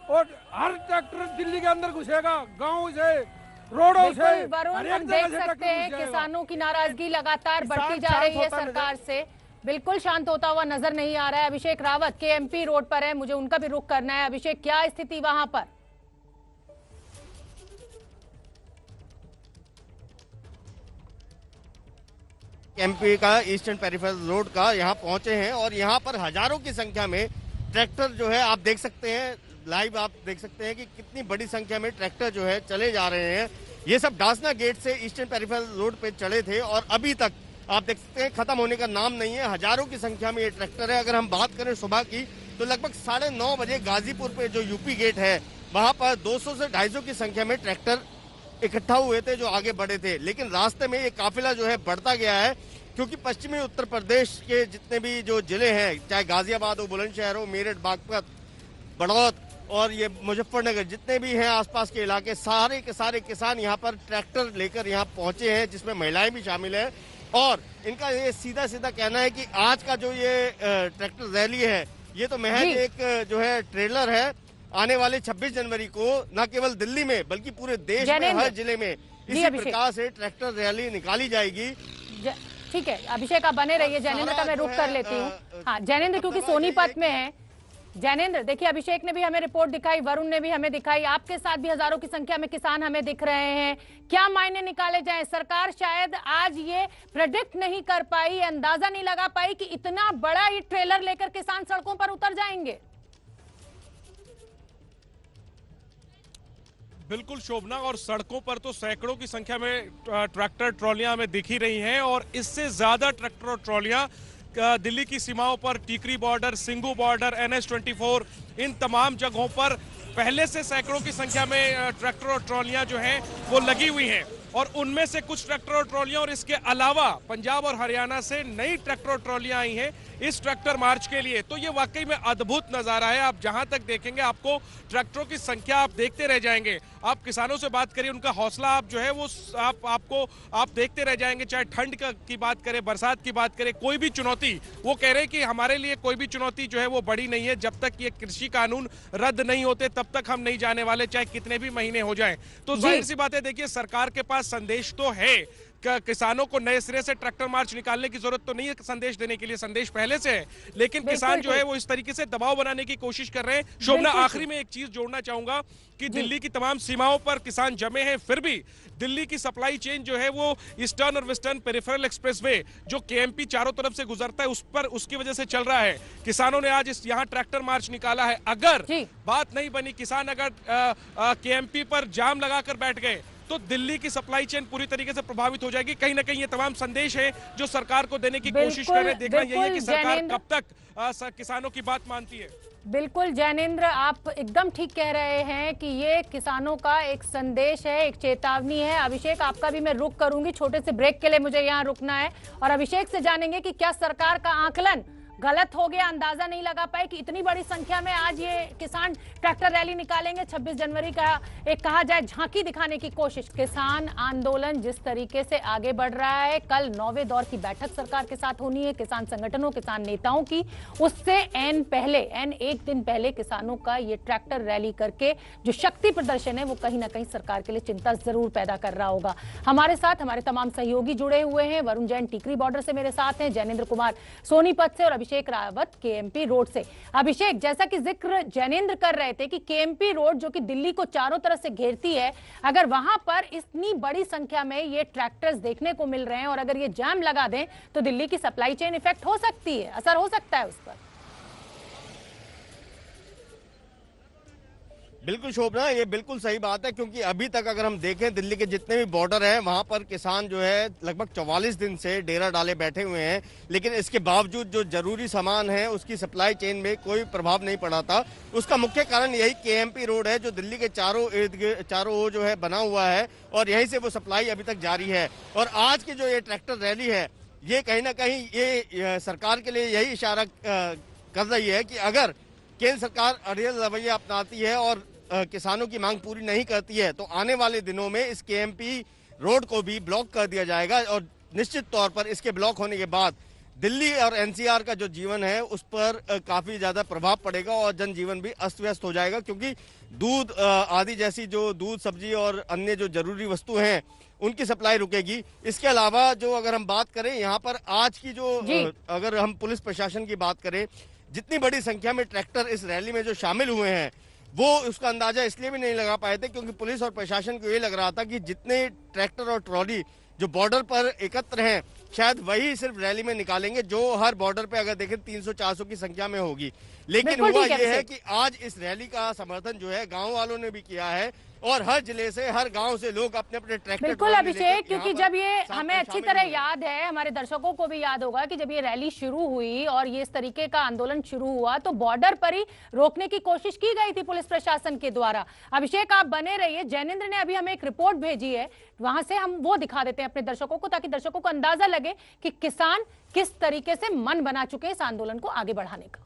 और हर ट्रैक्टर दिल्ली के अंदर घुसेगा, गांव से, रोडों से, वरुण, हर एक हम जगह देख से सकते ट्रैक्टर हैं घुस जाएगा। किसानों की नाराजगी लगातार बढ़ती जा शांत रही है होता सरकार से। बिल्कुल शांत होता हुआ नजर नहीं आ रहा है। अभिषेक रावत केएमपी रोड पर है, मुझे उनका भी रुख करना है। अभिषेक, क्या स्थिति वहां पर? एमपी का ईस्टर्न पेरिफेरल रोड का यहाँ पहुंचे हैं और यहाँ पर हजारों की संख्या में ट्रैक्टर जो है आप देख सकते हैं, लाइव आप देख सकते हैं कि कितनी बड़ी संख्या में ट्रैक्टर जो है चले जा रहे हैं। ये सब डासना गेट से ईस्टर्न पेरिफेरल रोड पे चढ़े थे और अभी तक आप देख सकते हैं खत्म होने का नाम नहीं है। हजारों की संख्या में ये ट्रैक्टर है। अगर हम बात करें सुबह की तो लगभग 9:30 बजे गाजीपुर पे जो यूपी गेट है वहां पर 200 से 250 की संख्या में ट्रैक्टर इकट्ठा हुए थे जो आगे बढ़े थे, लेकिन रास्ते में ये काफिला जो है बढ़ता गया है क्योंकि पश्चिमी उत्तर प्रदेश के जितने भी जो जिले हैं, चाहे गाजियाबाद हो, बुलंदशहर हो, मेरठ, बागपत, बड़ौद और ये मुजफ्फरनगर, जितने भी हैं आसपास के इलाके, सारे के सारे किसान यहाँ पर ट्रैक्टर लेकर यहाँ पहुंचे हैं, जिसमें महिलाएं भी शामिल हैं। और इनका ये सीधा सीधा कहना है कि आज का जो ये ट्रैक्टर रैली है ये तो महज एक जो है ट्रेलर है। आने वाले 26 जनवरी को न केवल दिल्ली में बल्कि पूरे देश में हर जिले में इसी प्रकार से ट्रैक्टर रैली निकाली जाएगी। ठीक है अभिषेक, आप बने रहिए। जैनेंद्र का मैं रुख कर लेती हूँ। हाँ जैनेंद्र, क्योंकि सोनीपत में है जैनेंद्र। देखिए अभिषेक ने भी हमें रिपोर्ट दिखाई, वरुण ने भी हमें दिखाई, आपके साथ भी हजारों की संख्या में किसान हमें दिख रहे हैं। क्या मायने निकाले जाएं? सरकार शायद आज ये प्रेडिक्ट नहीं कर पाई, अंदाजा नहीं लगा पाई कि इतना बड़ा ही ट्रेलर लेकर किसान सड़कों पर उतर जाएंगे। बिल्कुल शोभना, और सड़कों पर तो सैकड़ों की संख्या में ट्रैक्टर ट्रॉलियां हमें दिख ही रही हैं और इससे ज्यादा ट्रैक्टर और ट्रॉलियां दिल्ली की सीमाओं पर, Tikri border, Singhu border, NH-24, इन तमाम जगहों पर पहले से सैकड़ों की संख्या में ट्रैक्टर और ट्रॉलियां जो हैं वो लगी हुई हैं और उनमें से कुछ ट्रैक्टर और ट्रॉलियां और इसके अलावा पंजाब और हरियाणा से नई ट्रैक्टर और ट्रॉलियां आई हैं इस ट्रैक्टर मार्च के लिए। तो ये वाकई में अद्भुत नजारा है। आप जहां तक देखेंगे आपको ट्रैक्टरों की संख्या आप देखते रह जाएंगे। आप किसानों से बात करिए, उनका हौसला आप जो है वो आप देखते रह जाएंगे। चाहे ठंड की बात करें, बरसात की बात करें, कोई भी चुनौती, वो कह रहे हैं कि हमारे लिए कोई भी चुनौती जो है वो बड़ी नहीं है। जब तक ये कृषि कानून रद्द नहीं होते तब तक हम नहीं जाने वाले, चाहे कितने भी महीने हो जाएं। तो जाहिर सी बात है, देखिए सरकार के पास संदेश तो है। किसानों को नए सिरे से ट्रैक्टर मार्च निकालने की जरूरत तो नहीं है संदेश देने के लिए, संदेश पहले से है, लेकिन किसान जो है वो इस तरीके से दबाव बनाने की कोशिश कर रहे हैं। शोभना, आखिरी में एक चीज जोड़ना चाहूंगा कि दिल्ली की तमाम सीमाओं पर किसान जमे हैं, फिर भी दिल्ली की सप्लाई चेन जो है वो ईस्टर्न और वेस्टर्न पेरिफेरल एक्सप्रेसवे जो केएमपी चारों तरफ से गुजरता है उस पर, उसकी वजह से चल रहा है। किसानों ने आज यहाँ ट्रैक्टर मार्च निकाला है। अगर बात नहीं बनी, किसान अगर केएमपी पर जाम लगाकर बैठ गए तो दिल्ली की सप्लाई चेन पूरी तरीके से प्रभावित हो जाएगी। कहीं ना कहीं ये तमाम संदेश है जो सरकार को देने की कोशिश कर रहे हैं। देखना यही है कि सरकार कब तक किसानों की बात मानती है। बिल्कुल जैनेंद्र, आप एकदम ठीक कह रहे हैं कि ये किसानों का एक संदेश है, एक चेतावनी है। अभिषेक, आपका भी मैं रुख करूंगी, छोटे से ब्रेक के लिए मुझे यहाँ रुकना है और अभिषेक से जानेंगे कि क्या सरकार का आकलन गलत हो गया, अंदाजा नहीं लगा पाए कि इतनी बड़ी संख्या में आज ये किसान ट्रैक्टर रैली निकालेंगे। 26 जनवरी का एक कहा जाए झांकी दिखाने की कोशिश। किसान आंदोलन जिस तरीके से आगे बढ़ रहा है, कल 9वें दौर की बैठक सरकार के साथ होनी है, किसान संगठनों, किसान नेताओं की। उससे एक दिन पहले किसानों का ये ट्रैक्टर रैली करके जो शक्ति प्रदर्शन है वो कहीं ना कहीं सरकार के लिए चिंता जरूर पैदा कर रहा होगा। हमारे साथ हमारे तमाम सहयोगी जुड़े हुए हैं। वरुण जैन टीकरी बॉर्डर से मेरे साथ हैं, जैनेन्द्र कुमार सोनीपत से और अभिषेक रावत केएमपी रोड से। अभिषेक, जैसा कि जिक्र जैनेन्द्र कर रहे थे कि केएमपी रोड जो कि दिल्ली को चारों तरफ से घेरती है, अगर वहां पर इतनी बड़ी संख्या में ये ट्रैक्टर्स देखने को मिल रहे हैं और अगर ये जाम लगा दें तो दिल्ली की सप्लाई चेन इफेक्ट हो सकती है, असर हो सकता है उस पर। बिल्कुल शोभना, ये बिल्कुल सही बात है, क्योंकि अभी तक अगर हम देखें दिल्ली के जितने भी बॉर्डर हैं वहां पर किसान जो है लगभग 44 दिन से डेरा डाले बैठे हुए हैं, लेकिन इसके बावजूद जो जरूरी सामान है उसकी सप्लाई चेन में कोई प्रभाव नहीं पड़ा था। उसका मुख्य कारण यही केएमपी रोड है जो दिल्ली के चारों ओर जो है बना हुआ है और यहीं से वो सप्लाई अभी तक जारी है। और आज की जो ये ट्रैक्टर रैली है ये कहीं ना कहीं ये सरकार के लिए यही इशारा कर रही है कि अगर केंद्र सरकार अड़ियल रवैया अपनाती है और किसानों की मांग पूरी नहीं करती है तो आने वाले दिनों में इस केएमपी रोड को भी ब्लॉक कर दिया जाएगा और निश्चित तौर पर इसके ब्लॉक होने के बाद दिल्ली और एनसीआर का जो जीवन है उस पर काफी ज्यादा प्रभाव पड़ेगा और जनजीवन भी अस्त व्यस्त हो जाएगा, क्योंकि दूध आदि जैसी जो दूध, सब्जी और अन्य जो जरूरी वस्तु हैं उनकी सप्लाई रुकेगी। इसके अलावा जो अगर हम बात करें यहाँ पर आज की जो अगर हम पुलिस प्रशासन की बात करें, जितनी बड़ी संख्या में ट्रैक्टर इस रैली में जो शामिल हुए हैं वो उसका अंदाजा इसलिए भी नहीं लगा पाए थे क्योंकि पुलिस और प्रशासन को ये लग रहा था कि जितने ट्रैक्टर और ट्रॉली जो बॉर्डर पर एकत्र हैं शायद वही सिर्फ रैली में निकालेंगे, जो हर बॉर्डर पे अगर देखें 300-400 की संख्या में होगी। लेकिन हुआ ये है कि आज इस रैली का समर्थन जो है गांव वालों ने भी किया है और हर जिले से, हर गांव से लोग अपने अपने ट्रैक्टर। बिल्कुल अभिषेक, क्योंकि जब ये हमें अच्छी तरह याद है, हमारे दर्शकों को भी याद होगा कि जब ये रैली शुरू हुई और ये इस तरीके का आंदोलन शुरू हुआ तो बॉर्डर पर ही रोकने की कोशिश की गई थी पुलिस प्रशासन के द्वारा। अभिषेक, आप बने रहिए, जैनेन्द्र ने अभी हमें एक रिपोर्ट भेजी है, वहां से हम वो दिखा देते हैं अपने दर्शकों को ताकि दर्शकों को अंदाजा लगे कि किसान किस तरीके से मन बना चुके हैं इस आंदोलन को आगे बढ़ाने का।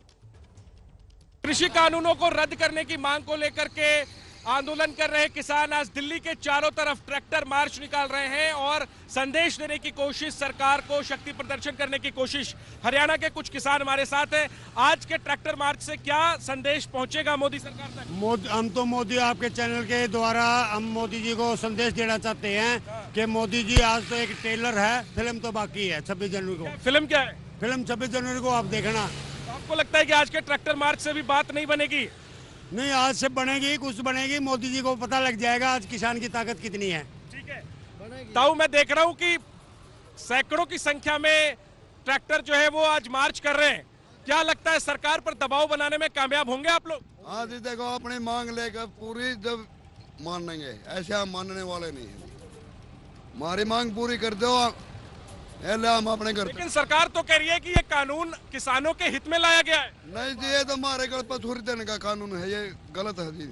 कृषि कानूनों को रद्द करने की मांग को लेकर के आंदोलन कर रहे किसान आज दिल्ली के चारों तरफ ट्रैक्टर मार्च निकाल रहे हैं और संदेश देने की कोशिश, सरकार को शक्ति प्रदर्शन करने की कोशिश। हरियाणा के कुछ किसान हमारे साथ हैं। आज के ट्रैक्टर मार्च से क्या संदेश पहुंचेगा मोदी सरकार तक? हम तो मोदी आपके चैनल के द्वारा हम मोदी जी को संदेश देना चाहते हैं कि मोदी जी आज तो एक ट्रेलर है, फिल्म तो बाकी है 26 जनवरी को। फिल्म क्या है? फिल्म 26 जनवरी को आप देखना। आपको लगता है कि आज के ट्रैक्टर मार्च से भी बात नहीं बनेगी? नहीं, आज से बनेगी, कुछ बनेगी। मोदी जी को पता लग जाएगा आज किसान की ताकत कितनी है। ठीक है ताऊ, मैं देख रहा हूँ कि सैकड़ों की संख्या में ट्रैक्टर जो है वो आज मार्च कर रहे हैं। क्या लगता है सरकार पर दबाव बनाने में कामयाब होंगे आप लोग? हाँ जी, देखो अपनी मांग लेकर पूरी जब मानेंगे, ऐसे हम मानने वाले नहीं है। हमारी मांग पूरी कर दो, हम अपने घर। लेकिन सरकार तो कह रही है कि ये कानून किसानों के हित में लाया गया है। नहीं जी, ये तो हमारे गल पर छुरी देने का कानून है, ये गलत है जी।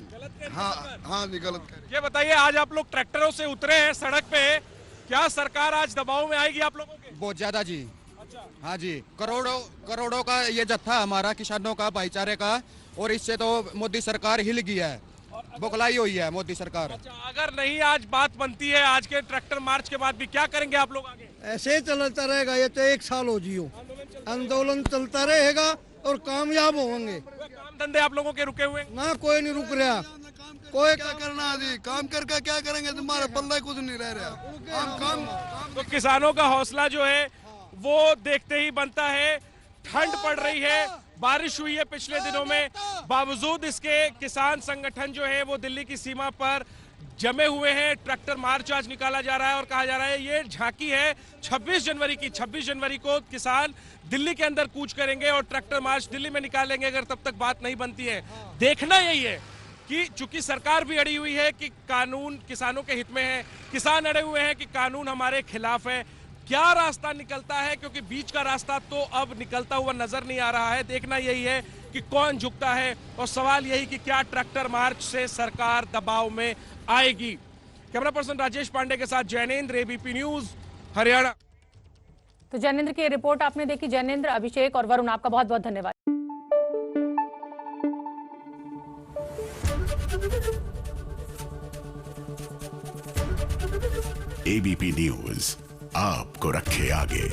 हाँ जी, गलत। ये बताइए, आज आप लोग ट्रैक्टरों से उतरे हैं सड़क पे, क्या सरकार आज दबाव में आएगी आप लोगों के? बहुत ज्यादा जी। हाँ जी, करोड़ों का ये जत्था हमारा किसानों का, भाईचारे का, और इससे तो मोदी सरकार हिल गई है, बौखलाई हुई है मोदी सरकार। अगर नहीं आज बात बनती है, आज के ट्रैक्टर मार्च के बाद भी क्या करेंगे आप लोग आगे? ऐसे ही चलता रहेगा, ये तो 1 साल हो जियो, आंदोलन चलता रहेगा और कामयाब होंगे। काम धंधे आप लोगों के रुके हुए? ना, कोई नहीं रुक रहा। कोई क्या करना जी, काम करके क्या करेंगे, तुम्हारे पल्ले कुछ नहीं रह रहा। काम तो किसानों का हौसला जो है वो देखते ही बनता है। ठंड पड़ रही है, बारिश हुई है पिछले दिनों में, बावजूद इसके किसान संगठन जो है वो दिल्ली की सीमा पर जमे हुए हैं। ट्रैक्टर मार्च आज निकाला जा रहा है और कहा जा रहा है ये झांकी है 26 जनवरी की। 26 जनवरी को किसान दिल्ली के अंदर कूच करेंगे और ट्रैक्टर मार्च दिल्ली में निकालेंगे अगर तब तक बात नहीं बनती है। देखना यही है कि चूंकि सरकार भी अड़ी हुई है कि कानून किसानों के हित में है, किसान अड़े हुए हैं कि कानून हमारे खिलाफ है, क्या रास्ता निकलता है, क्योंकि बीच का रास्ता तो अब निकलता हुआ नजर नहीं आ रहा है। देखना यही है कि कौन झुकता है और सवाल यही कि क्या ट्रैक्टर मार्च से सरकार दबाव में आएगी। कैमरा पर्सन राजेश पांडे के साथ जैनेन्द्र, एबीपी न्यूज, हरियाणा। तो जैनेंद्र की रिपोर्ट आपने देखी। जैनेंद्र, अभिषेक और वरुण, आपका बहुत बहुत धन्यवाद। एबीपी न्यूज आपको रखे आगे।